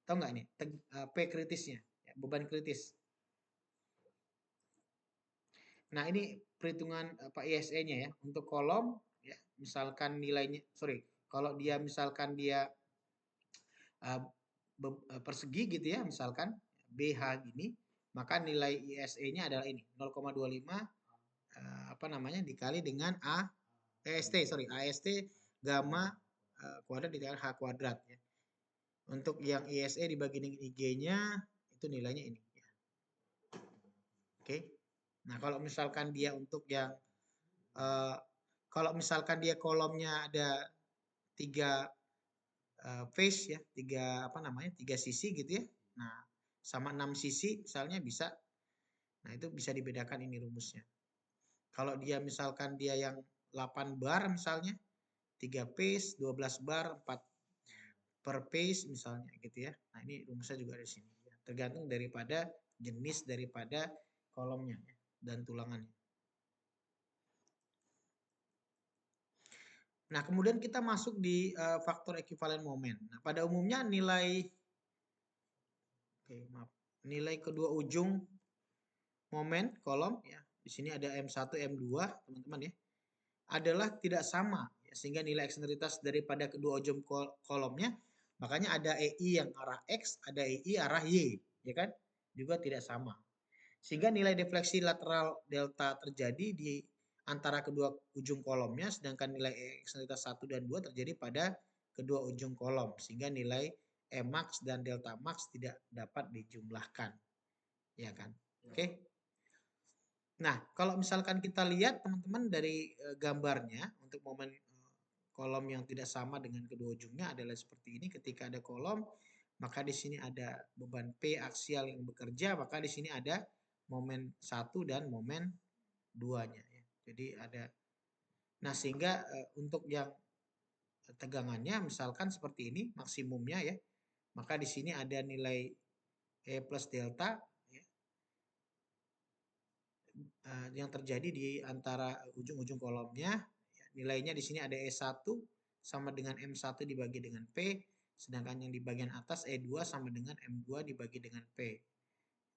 Tahu nggak nih? P kritisnya, ya, beban kritis. Nah, ini perhitungan apa ISE-nya ya. Untuk kolom ya, misalkan nilainya sorry, kalau dia misalkan dia uh, persegi gitu ya, misalkan BH gini, maka nilai ISE-nya adalah ini 0,25 apa namanya dikali dengan AST gamma kuadrat dikali H kuadrat ya. Untuk yang ISE dibagi dengan IG-nya itu nilainya ini ya. Oke. Nah, kalau misalkan dia untuk yang uh, kalau misalkan dia kolomnya ada tiga face ya, tiga apa namanya, tiga sisi gitu ya. Nah, sama 6 sisi misalnya bisa. Nah, itu bisa dibedakan ini rumusnya. Kalau dia misalkan dia yang 8 bar misalnya, 3 pace, 12 bar, 4 per pace misalnya gitu ya. Nah, ini rumusnya juga di sini. Tergantung daripada jenis daripada kolomnya ya, dan tulangannya. Nah, kemudian kita masuk di faktor ekuivalen momen. Nah, pada umumnya nilai maaf, nilai kedua ujung momen kolom ya. Di sini ada M1, M2, teman-teman ya. Adalah tidak sama ya, sehingga nilai eksentrisitas daripada kedua ujung kolomnya makanya ada EI yang arah X, ada EI arah Y, ya kan? Juga tidak sama. Sehingga nilai defleksi lateral delta terjadi di antara kedua ujung kolomnya, sedangkan nilai eksentrisitas 1 dan 2 terjadi pada kedua ujung kolom, sehingga nilai E max dan delta max tidak dapat dijumlahkan. Ya kan? Oke. Nah, kalau misalkan kita lihat teman-teman dari gambarnya untuk momen kolom yang tidak sama dengan kedua ujungnya adalah seperti ini. Ketika ada kolom, maka di sini ada beban P aksial yang bekerja, maka di sini ada momen 1 dan momen 2-nya ya. Jadi ada nah sehingga untuk yang tegangannya misalkan seperti ini maksimumnya ya. Maka di sini ada nilai E plus delta ya, yang terjadi di antara ujung-ujung kolomnya. Nilainya di sini ada E1 sama dengan M1 dibagi dengan P, sedangkan yang di bagian atas E2 sama dengan M2 dibagi dengan P.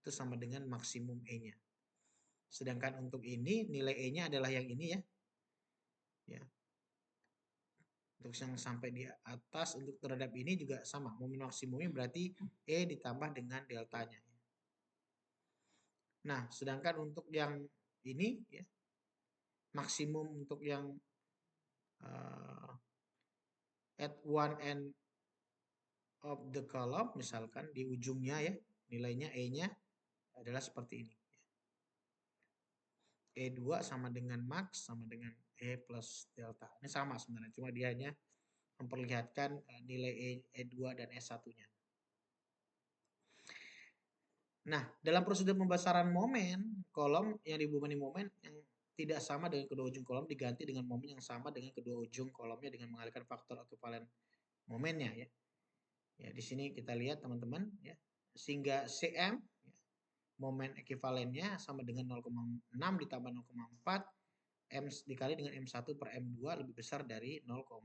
Itu sama dengan maksimum E-nya. Sedangkan untuk ini nilai E-nya adalah yang ini ya. Ya. Untuk yang sampai di atas untuk terhadap ini juga sama. Momen maksimumnya berarti E ditambah dengan deltanya. Nah, sedangkan untuk yang ini ya, maksimum untuk yang at one end of the column misalkan di ujungnya ya nilainya E-nya adalah seperti ini. E2 sama dengan max sama dengan E plus delta. Ini sama sebenarnya, cuma dia hanya memperlihatkan nilai E2 dan E1-nya. Nah, dalam prosedur pembesaran momen, kolom yang dibebani momen yang tidak sama dengan kedua ujung kolom diganti dengan momen yang sama dengan kedua ujung kolomnya dengan mengalihkan faktor ekuivalen momennya ya. Ya, di sini kita lihat teman-teman ya. Sehingga Cm ya, momen ekuivalennya sama dengan 0,6 ditambah 0,4 M dikali dengan M1 per M2 lebih besar dari 0,4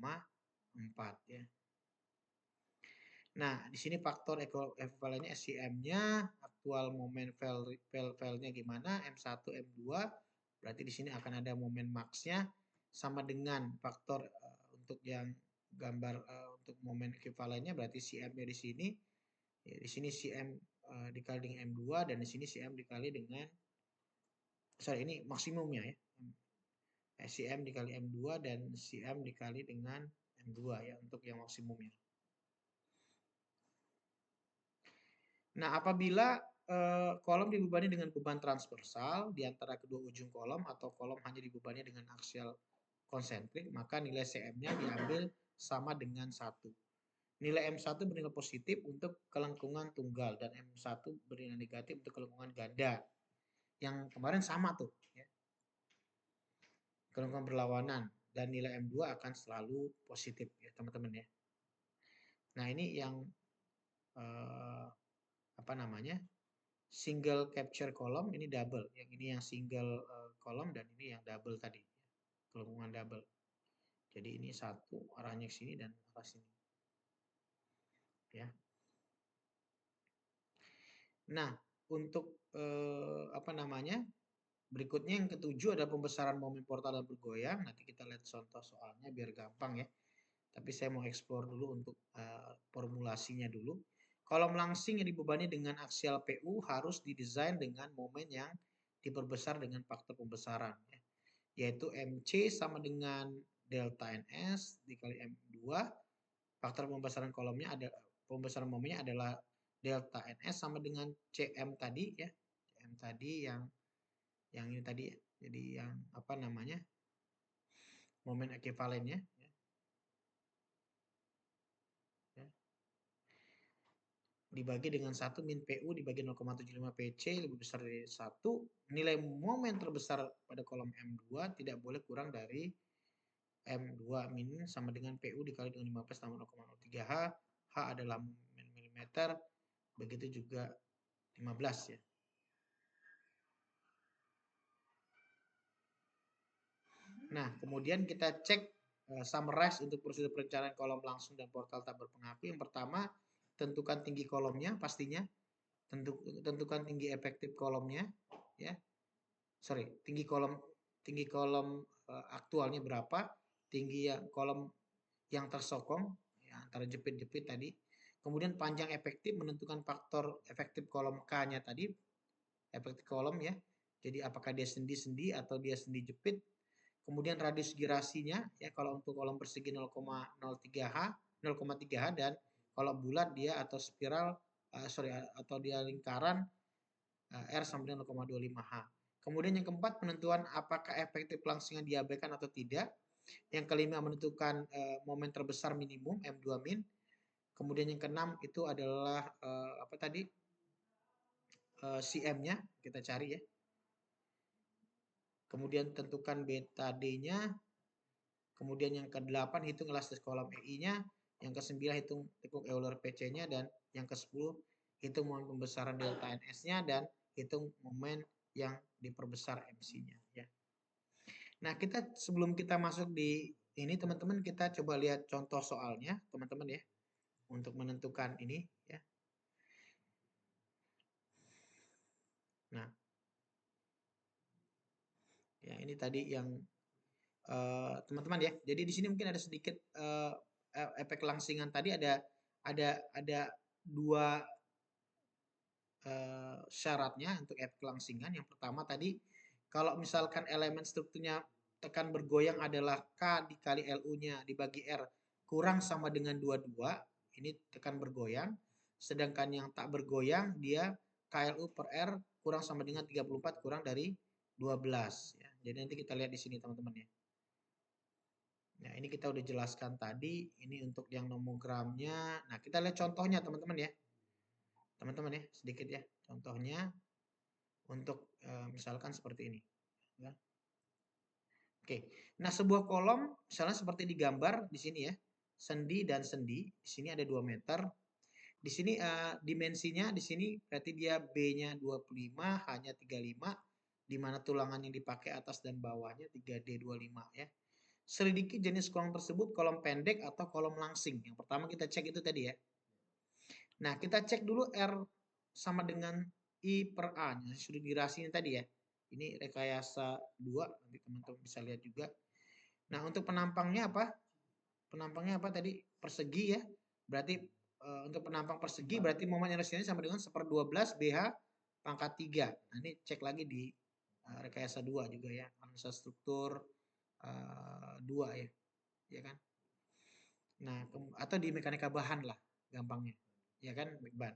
ya. Nah, di sini faktor ekuivalennya SCM-nya, aktual momen fail-nya gimana, M1, M2, berarti di sini akan ada momen max-nya sama dengan faktor untuk yang gambar untuk momen ekuivalennya berarti CM-nya di sini. Ya, di sini CM dikali dengan M2 dan di sini CM dikali dengan sorry ini maksimumnya ya. CM dikali M2 dan CM dikali dengan M2 ya untuk yang maksimumnya. Nah, apabila kolom dibebani dengan beban transversal di antara kedua ujung kolom atau kolom hanya dibebani dengan aksial konsentrik, maka nilai CM-nya diambil sama dengan 1. Nilai M1 bernilai positif untuk kelengkungan tunggal dan M1 bernilai negatif untuk kelengkungan ganda. Yang kemarin sama tuh. Ya. Kelengkungan berlawanan dan nilai M2 akan selalu positif ya teman-teman ya. Nah ini yang apa namanya single capture column ini double. Yang ini yang single column dan ini yang double tadi. Kelengkungan double. Jadi ini satu arahnya ke sini dan arah sini. Ya. Nah, untuk apa namanya? Berikutnya yang ketujuh adalah pembesaran momen portal dan bergoyang. Nanti kita lihat contoh soalnya biar gampang ya. Tapi saya mau explore dulu untuk formulasinya dulu. Kolom langsing yang dibebani dengan aksial PU harus didesain dengan momen yang diperbesar dengan faktor pembesaran, ya, yaitu MC sama dengan delta NS dikali M2. Faktor pembesaran kolomnya ada pembesaran momennya adalah delta NS sama dengan CM tadi ya. CM tadi yang ini tadi ya. Jadi yang apa namanya? Momen ekuivalennya ya. Ya. Dibagi dengan 1 min PU dibagi 0,75 PC lebih besar dari 1. Nilai momen terbesar pada kolom M2 tidak boleh kurang dari M2 min sama dengan PU dikali dengan 15 tambah 0,03 H. H adalah momen milimeter. Begitu juga 15 ya. Nah, kemudian kita cek summarize untuk prosedur perencanaan kolom langsung dan portal tak berpengaruh. Yang pertama, tentukan tinggi kolomnya pastinya. Tentukan tinggi efektif kolomnya ya. Sorry, tinggi kolom aktualnya berapa? Tinggi kolom yang tersokong ya, antara jepit-jepit tadi. Kemudian panjang efektif menentukan faktor efektif kolom K-nya tadi, efektif kolom ya. Jadi apakah dia sendi-sendi atau dia sendi jepit. Kemudian radius girasinya ya, kalau untuk kolom persegi 0,03 H, 0,3 H, dan kalau bulat dia atau spiral atau dia lingkaran R sama dengan 0,25 H. Kemudian yang keempat, penentuan apakah efektif langsingan diabaikan atau tidak. Yang kelima, menentukan momen terbesar minimum M2 min. Kemudian yang keenam itu adalah apa tadi? CM-nya kita cari ya. Kemudian tentukan beta D-nya. Kemudian yang ke-8 hitung elastis kolom EI-nya. Yang ke-9 hitung tekuk Euler PC-nya. Dan yang ke-10 hitung momen pembesaran delta NS-nya dan hitung momen yang diperbesar MC-nya ya. Nah, kita sebelum kita masuk di ini teman-teman, kita coba lihat contoh soalnya teman-teman ya untuk menentukan ini ya. Nah, ya ini tadi yang teman-teman ya. Jadi di sini mungkin ada sedikit efek langsingan tadi ada dua syaratnya untuk efek langsingan. Yang pertama tadi kalau misalkan elemen strukturnya tekan bergoyang adalah K dikali LU-nya dibagi R kurang sama dengan 22, ini tekan bergoyang. Sedangkan yang tak bergoyang dia KLU per R kurang sama dengan 34 kurang dari 12 ya. Jadi nanti kita lihat di sini teman-teman ya. Nah, ini kita udah jelaskan tadi, ini untuk yang nomogramnya. Nah, kita lihat contohnya teman-teman ya. Teman-teman ya, sedikit ya. Contohnya untuk misalkan seperti ini ya. Oke. Nah, sebuah kolom misalnya seperti digambar di sini ya. Sendi dan sendi. Di sini ada 2 meter. Di sini dimensinya di sini berarti dia B-nya 25, H-nya 35, di mana tulangan yang dipakai atas dan bawahnya 3D25 ya. Selidiki jenis kolom tersebut, kolom pendek atau kolom langsing. Yang pertama kita cek itu tadi ya. Nah, kita cek dulu R sama dengan I per A. Sudah dirasiin tadi ya. Ini rekayasa 2, nanti teman-teman bisa lihat juga. Nah, untuk penampangnya apa? Penampangnya apa tadi? Persegi ya. Berarti untuk penampang persegi berarti momen inersianya sama dengan 1/12 BH pangkat 3. Nah, ini cek lagi di rekayasa 2 juga ya. Analisa struktur 2 ya. Ya kan? Nah, atau di mekanika bahan lah gampangnya. Ya kan, bahan.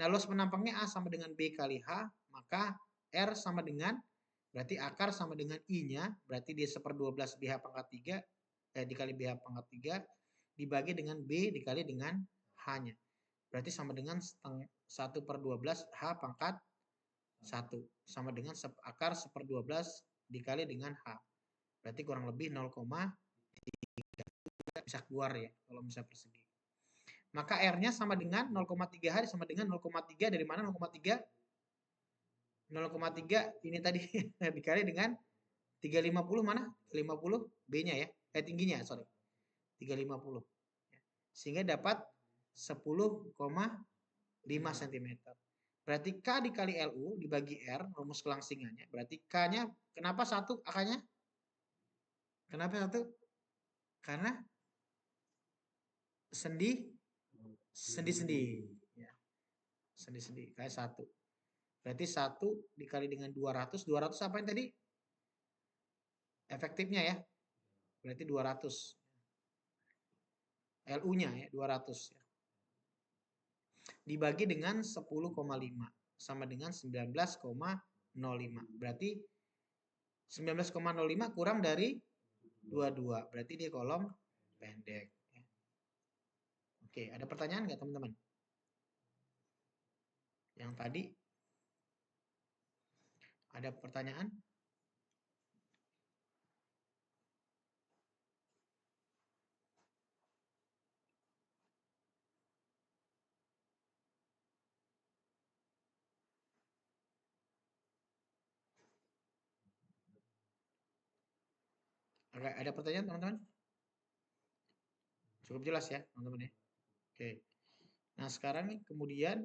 Nah, los penampangnya A sama dengan B kali H, maka R sama dengan berarti akar sama dengan I-nya, berarti dia 1/12 BH pangkat 3 dikali BH pangkat 3 dibagi dengan B dikali dengan H-nya. Berarti sama dengan 1/12 H pangkat 1 sama dengan akar 1/12 dikali dengan H. Berarti kurang lebih 0,3 bisa keluar ya kalau misalnya persegi. Maka R-nya sama dengan 0,3 H sama dengan 0,3 dari mana 0,3? 0,3 ini tadi dikali dengan 350 mana? 50 B-nya ya. Tingginya, sorry. 350. Sehingga dapat 10,5 cm. Berarti K dikali LU dibagi R, rumus kelangsingannya. Berarti K-nya, kenapa 1 angkanya? Kenapa 1? Karena sendi-sendi. Ya, sendi-sendi, kayak 1. Berarti 1 dikali dengan 200. 200 apa yang tadi? Efektifnya ya. Berarti 200. LU-nya ya, 200 ya. Dibagi dengan 10,5 sama dengan 19,05. Berarti 19,05 kurang dari 22. Berarti dia kolom pendek. Oke, ada pertanyaan nggak teman-teman? Yang tadi ada pertanyaan? Ada pertanyaan teman-teman? Cukup jelas ya teman-teman ya. Oke. Nah sekarang nih kemudian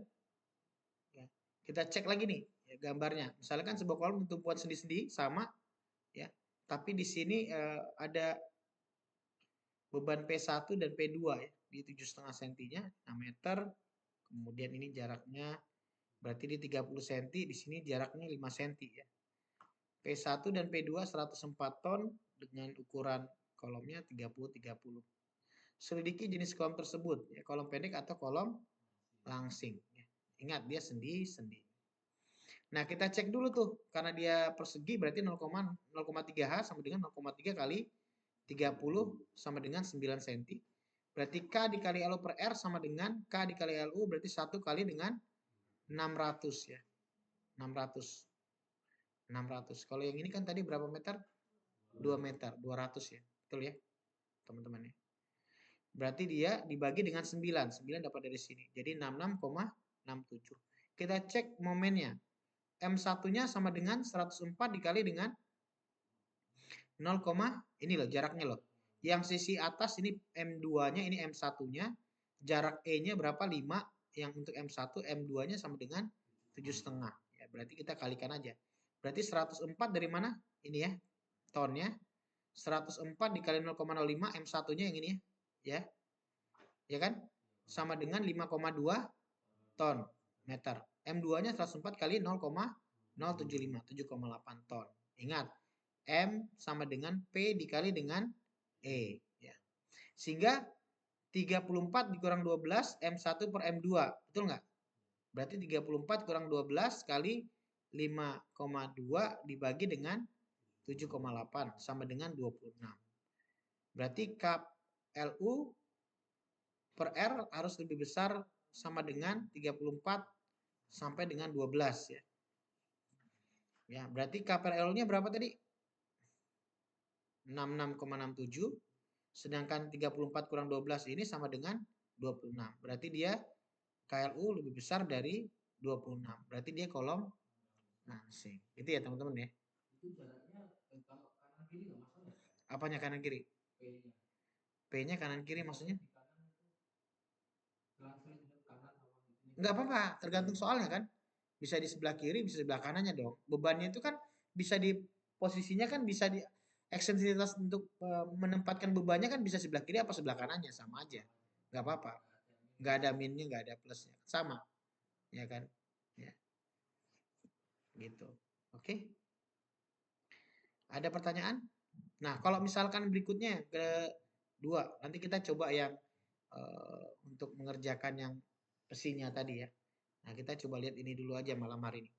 ya, kita cek lagi nih ya, gambarnya. Misalkan sebuah kolom tumpuan sendi-sendi sama ya, tapi di sini ada beban P1 dan P2 ya di 7,5 cm-nya 6 meter. Kemudian ini jaraknya berarti di 30 cm, di sini jaraknya 5 cm ya. P1 dan P2 104 ton dengan ukuran kolomnya 30-30. Selidiki jenis kolom tersebut, ya, kolom pendek atau kolom langsing. Ya. Ingat dia sendi-sendi. Nah kita cek dulu tuh, karena dia persegi berarti 0,3H sama dengan 0,3 kali 30 sama dengan 9 cm. Berarti K dikali LU per R sama dengan K dikali LU berarti 1 kali dengan 600 ya. 600. 600. Kalau yang ini kan tadi berapa meter? 2 meter, 200 ya. Betul ya, teman-teman ya. Berarti dia dibagi dengan 9. 9 dapat dari sini. Jadi 66,67. Kita cek momennya. M1-nya sama dengan 104 dikali dengan 0, ini loh jaraknya loh. Yang sisi atas ini M2-nya, ini M1-nya. Jarak E-nya berapa? 5. Yang untuk M1, M2-nya sama dengan 7,5. Ya, berarti kita kalikan aja. Berarti 104 dari mana? Ini ya, tonnya. 104 dikali 0,05, M1-nya yang ini ya. Ya kan? Sama dengan 5,2 ton meter. M2-nya 104 kali 0,075, 7,8 ton. Ingat, M sama dengan P dikali dengan E. Ya. Sehingga 34 dikurang 12, M1 per M2. Betul nggak? Berarti 34 kurang 12 kali 5,2 dibagi dengan 7,8 sama dengan 26. Berarti kap LU per R harus lebih besar sama dengan 34 sampai dengan 12 ya. Ya, berarti K per LU-nya berapa tadi? 66,67. Sedangkan 34 kurang 12 ini sama dengan 26. Berarti dia KLU lebih besar dari 26. Berarti dia kolom langsing. Itu ya teman-teman ya. Itu jaraknya kalau kanan kiri nggak masalah. Apanya kanan kiri? P-nya. P-nya kanan kiri maksudnya? Nggak apa-apa, tergantung soalnya kan. Bisa di sebelah kiri, bisa di sebelah kanannya dong. Bebannya itu kan bisa di posisinya kan bisa di ekstensitas untuk menempatkan bebannya kan bisa sebelah kiri apa sebelah kanannya sama aja. Nggak apa-apa. Nggak ada minnya, nggak ada plusnya. Sama. Ya kan? Ya. Gitu. Oke. Ada pertanyaan? Nah, kalau misalkan berikutnya kedua, nanti kita coba yang untuk mengerjakan yang besinya tadi ya. Nah, kita coba lihat ini dulu aja malam hari ini.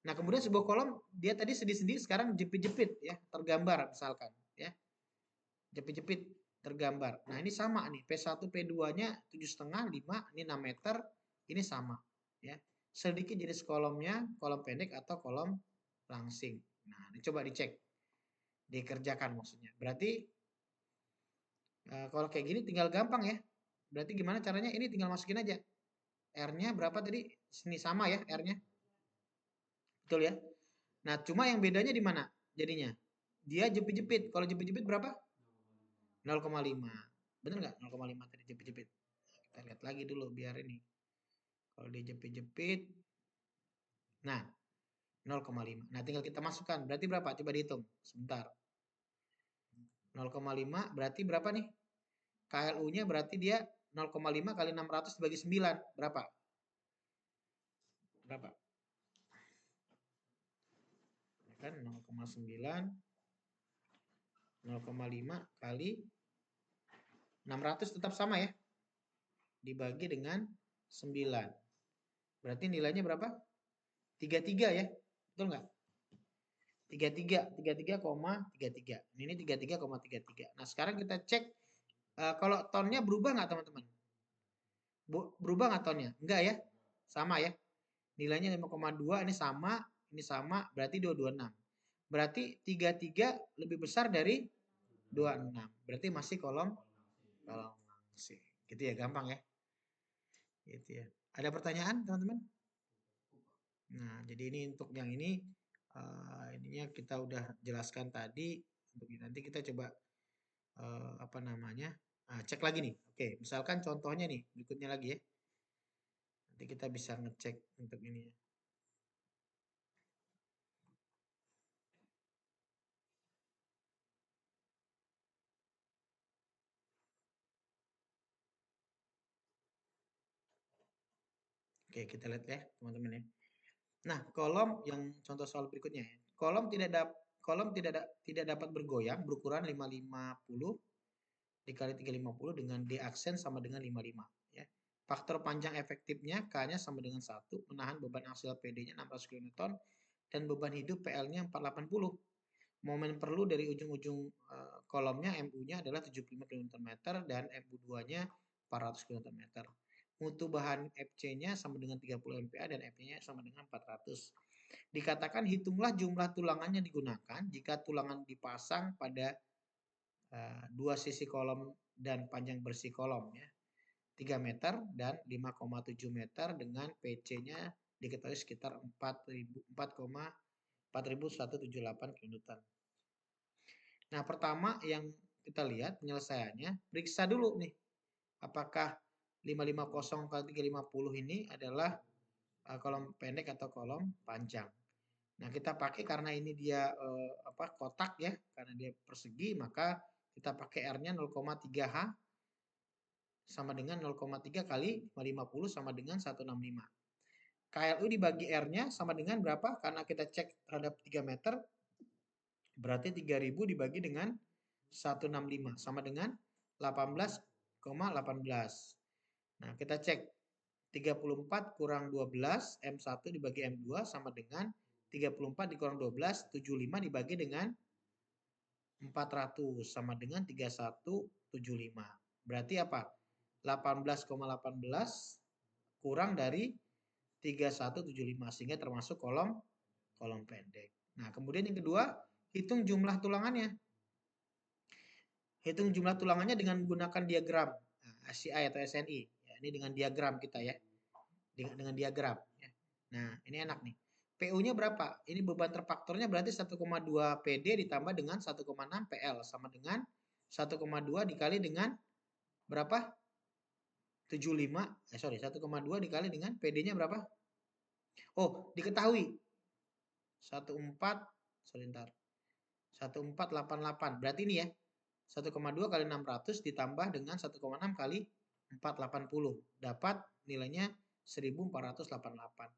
Nah, kemudian sebuah kolom dia tadi sendi-sendi sekarang jepit-jepit ya, tergambar misalkan ya. Jepit-jepit tergambar. Nah, ini sama nih. P1 P2-nya 7,5, 5, ini 6 meter, ini sama ya. Sedikit jenis kolomnya, kolom pendek atau kolom langsing. Nah, ini coba dicek. Dikerjakan maksudnya. Berarti kalau kayak gini tinggal gampang ya. Berarti gimana caranya? Ini tinggal masukin aja. R-nya berapa tadi? Sini sama ya R-nya. Betul ya? Nah, cuma yang bedanya di mana jadinya? Dia jepit-jepit. Kalau jepit-jepit berapa? 0,5. Bener nggak? 0,5 tadi jepit-jepit. Kita lihat lagi dulu biar ini. Kalau dia jepit-jepit, Nah, 0,5. Nah, tinggal kita masukkan. Berarti berapa? Coba dihitung. Sebentar. 0,5 berarti berapa nih? KLU-nya berarti dia 0,5 kali 600 dibagi 9. Berapa? Berapa? Kan 0,9 0,5 kali 600 tetap sama ya. Dibagi dengan 9. Berarti nilainya berapa? 33 ya. Betul nggak? 33,33. Ini 33,33. Nah, sekarang kita cek kalau tonnya berubah nggak teman-teman? Berubah nggak tonnya? Enggak ya? Sama ya? Nilainya 5,2, ini sama, berarti 226. Berarti 33 lebih besar dari 26. Berarti masih kolom C. Gitu ya, gampang ya. Gitu ya. Ada pertanyaan, teman-teman? Nah, jadi ini untuk yang ini ininya kita udah jelaskan tadi. Nanti kita coba apa namanya? Cek lagi nih. Oke, misalkan contohnya nih, berikutnya lagi ya. Nanti kita bisa ngecek untuk ini ya. Oke, kita lihat ya, teman-teman ya. Nah, kolom yang contoh soal berikutnya ya. Kolom tidak dapat bergoyang berukuran 550 dikali 350 dengan D aksen sama dengan 55 ya. Faktor panjang efektifnya K-nya sama dengan 1, menahan beban aksial PD-nya 600 kN dan beban hidup PL-nya 480. Momen perlu dari ujung-ujung kolomnya MU-nya adalah 75 kN dan MU2-nya 400 kN. Mutu bahan FC-nya sama dengan 30 MPa dan F-nya sama dengan 400. Dikatakan hitunglah jumlah tulangan yang digunakan jika tulangan dipasang pada dua sisi kolom dan panjang bersih kolom ya. 3 meter dan 5,7 meter dengan PC-nya diketahui sekitar 4.178 kN. Nah, pertama yang kita lihat penyelesaiannya, periksa dulu nih. Apakah 550 kali 350 ini adalah kolom pendek atau kolom panjang. Nah, kita pakai karena ini dia kotak ya, karena dia persegi, maka kita pakai R-nya 0,3H sama dengan 0,3 kali 550 sama dengan 165. KLU dibagi R-nya sama dengan berapa? Karena kita cek terhadap 3 meter, berarti 3000 dibagi dengan 165 sama dengan 18,18. Nah, kita cek 34 kurang 12, M1 dibagi M2 sama dengan 34 dikurang 12, 75 dibagi dengan 400 sama dengan 3175. Berarti apa? 18,18 kurang dari 3175 sehingga termasuk kolom pendek. Nah, kemudian yang kedua, hitung jumlah tulangannya. Hitung jumlah tulangannya dengan menggunakan diagram SCI atau SNI. Ya, ini dengan diagram kita ya. Dengan diagram. Ya. Nah, ini enak nih. PU-nya berapa? Ini beban terfaktornya berarti 1,2 PD ditambah dengan 1,6 PL sama dengan 1,2 dikali dengan berapa? 75. 1,2 dikali dengan PD-nya berapa? Oh, diketahui. 14, sebentar. 1488. Berarti ini ya. 1,2 kali 600 ditambah dengan 1,6 kali 480. Dapat nilainya 1488.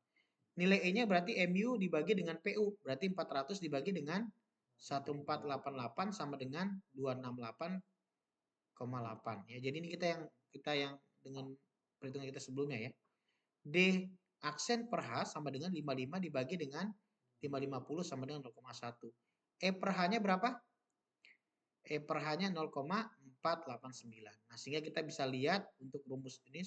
Nilai E-nya berarti MU dibagi dengan PU. Berarti 400 dibagi dengan 1488 sama dengan 268,8. Ya, jadi ini kita yang dengan perhitungan kita sebelumnya ya. D aksen per H sama dengan 55 dibagi dengan 550 sama dengan 0,1. E per H-nya berapa? E per H-nya 0,489. Nah, sehingga kita bisa lihat untuk rumus ini,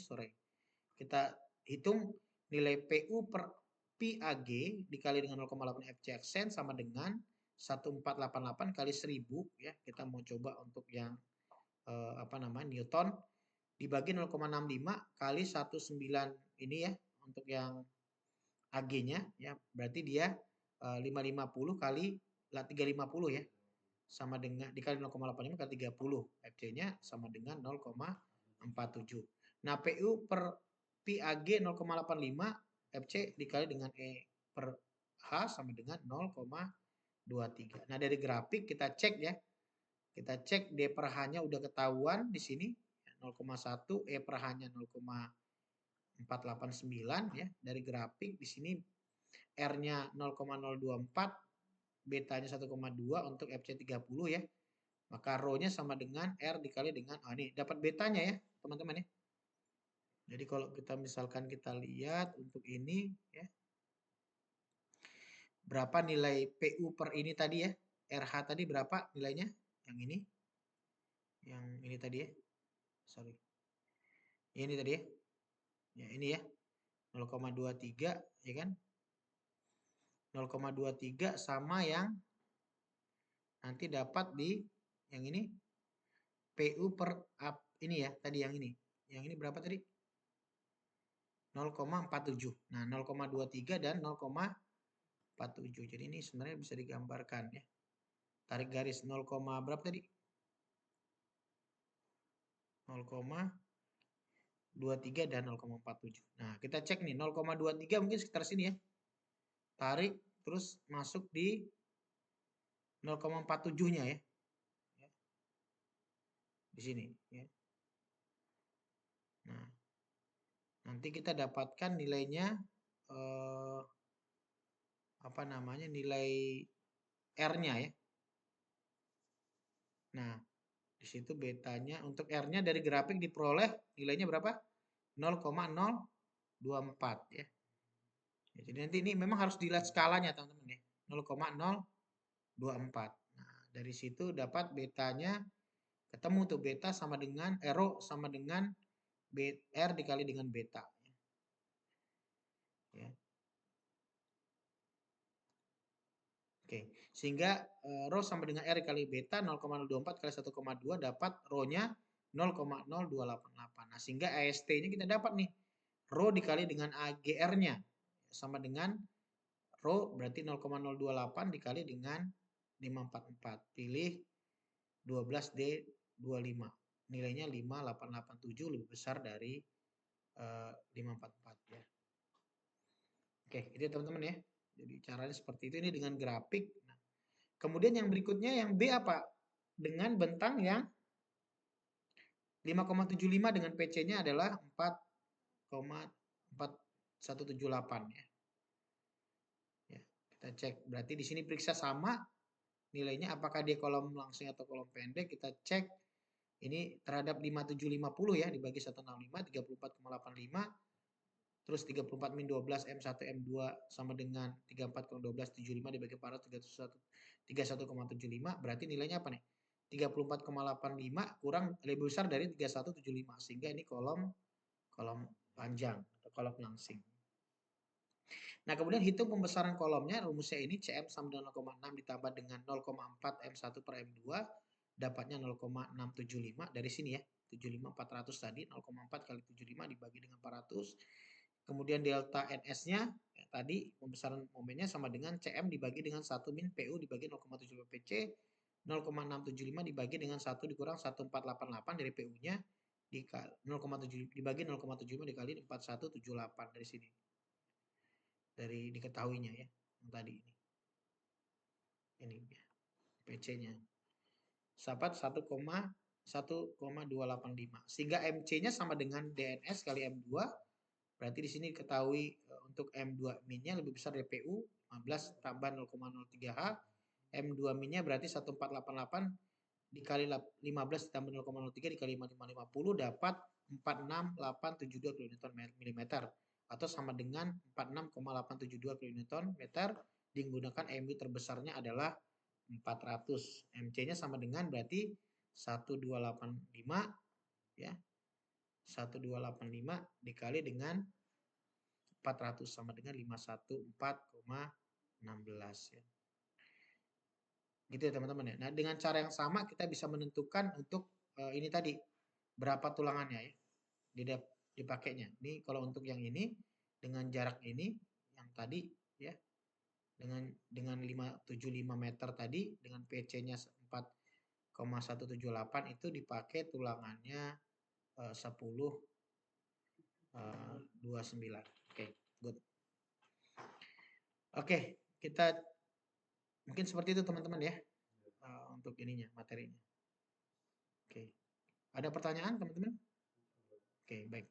kita hitung nilai PU per PAG dikali dengan 0,8 FC aksen sama dengan 1488 kali 1000 ya. Kita mau coba untuk yang Newton dibagi 0,65 kali 19 ini ya untuk yang AG-nya ya. Berarti dia 550 kali 350 ya. Sama dengan dikali 0,85 kali 30. FC-nya sama dengan 0,47. Nah, PU per PAG 0,85 FC dikali dengan E per H sama dengan 0,23. Nah, dari grafik kita cek ya. Kita cek D per H-nya udah ketahuan di sini 0,1, E per H-nya 0,489 ya. Dari grafik di sini R-nya 0,024, betanya 1,2 untuk FC30 ya. Maka rho-nya sama dengan R dikali dengan ini dapat betanya ya, teman-teman ya. Jadi kalau kita misalkan kita lihat untuk ini ya. Berapa nilai PU per ini tadi ya? RH tadi berapa nilainya? Yang ini. Yang ini tadi ya. Sorry. Ini tadi ya. Ya, ini ya. 0,23 ya kan? 0,23 sama yang nanti dapat di yang ini PU per ini ya, tadi yang ini. Yang ini berapa tadi? 0,47. Nah, 0,23 dan 0,47. Jadi ini sebenarnya bisa digambarkan ya. Tarik garis 0, berapa tadi? 0,23 dan 0,47. Nah, kita cek nih 0,23 mungkin sekitar sini ya. Tarik terus masuk di 0,47-nya ya. Di sini ya. Nah, nanti kita dapatkan nilainya apa namanya? Nilai R-nya ya. Nah, di situ betanya untuk R-nya dari grafik diperoleh nilainya berapa? 0,024 ya. Jadi nanti ini memang harus dilihat skalanya teman-teman ya. 0,024. Nah, dari situ dapat betanya ketemu tuh beta sama dengan rho sama dengan R dikali dengan beta. Ya. Oke, sehingga rho sama dengan R kali beta 0,024 kali 1,2 dapat rho-nya 0,0288. Nah, sehingga AST-nya kita dapat nih. Rho dikali dengan AGR-nya sama dengan rho berarti 0,028 dikali dengan 544. Pilih 12D25. Nilainya 5887 lebih besar dari 544 ya. Oke, itu teman-teman ya. Jadi caranya seperti itu ini dengan grafik. Nah, kemudian yang berikutnya yang B apa? Dengan bentang yang 5,75 dengan PC-nya adalah 4,4178 ya. Ya, kita cek. Berarti di sini periksa sama nilainya apakah dia kolom langsing atau kolom pendek. Kita cek ini terhadap 5750 ya dibagi 165 34,85 terus 34 min 12 M1 M2 sama dengan 34,1275 dibagi 400 31,75 berarti nilainya apa nih? 34,85 kurang lebih besar dari 3175 sehingga ini kolom panjang atau kolom langsing. Nah, kemudian hitung pembesaran kolomnya, rumusnya ini CM sama dengan 0,6 ditambah dengan 0,4 M1 per M2 dapatnya 0,675 dari sini ya. 75 400 tadi 0,4 kali 75 dibagi dengan 400. Kemudian delta NS-nya ya, tadi pembesaran momennya sama dengan CM dibagi dengan 1 min PU dibagi 0,75 PC 0,675 dibagi dengan 1 dikurang 1488 dari PU-nya 0,7 dibagi 0,75 dikali 4178 dari sini. Dari diketahuinya ya yang tadi ini PC-nya sahabat 1,285 sehingga MC-nya sama dengan DNS kali M2 berarti di sini diketahui untuk M2 min-nya lebih besar dari PU 15 tambah 0,03H M2 min-nya berarti 1488 dikali 15 ditambah 0,03 dikali 5550 dapat 46872 kN/mm atau sama dengan 46,872 kN/m digunakan MU terbesarnya adalah 400. MC-nya sama dengan berarti 1285 ya. 1285 dikali dengan 400 sama dengan 514,16 ya. Gitu ya teman-teman ya. Nah, dengan cara yang sama kita bisa menentukan untuk ini tadi berapa tulangannya ya. Dipakainya. Ini kalau untuk yang ini dengan jarak ini yang tadi ya dengan 575 meter tadi dengan PC-nya 4,178 itu dipakai tulangannya 10 29. Oke, good. Oke, kita mungkin seperti itu teman-teman ya, untuk ininya, materinya. Oke. Ada pertanyaan teman-teman? Oke, baik.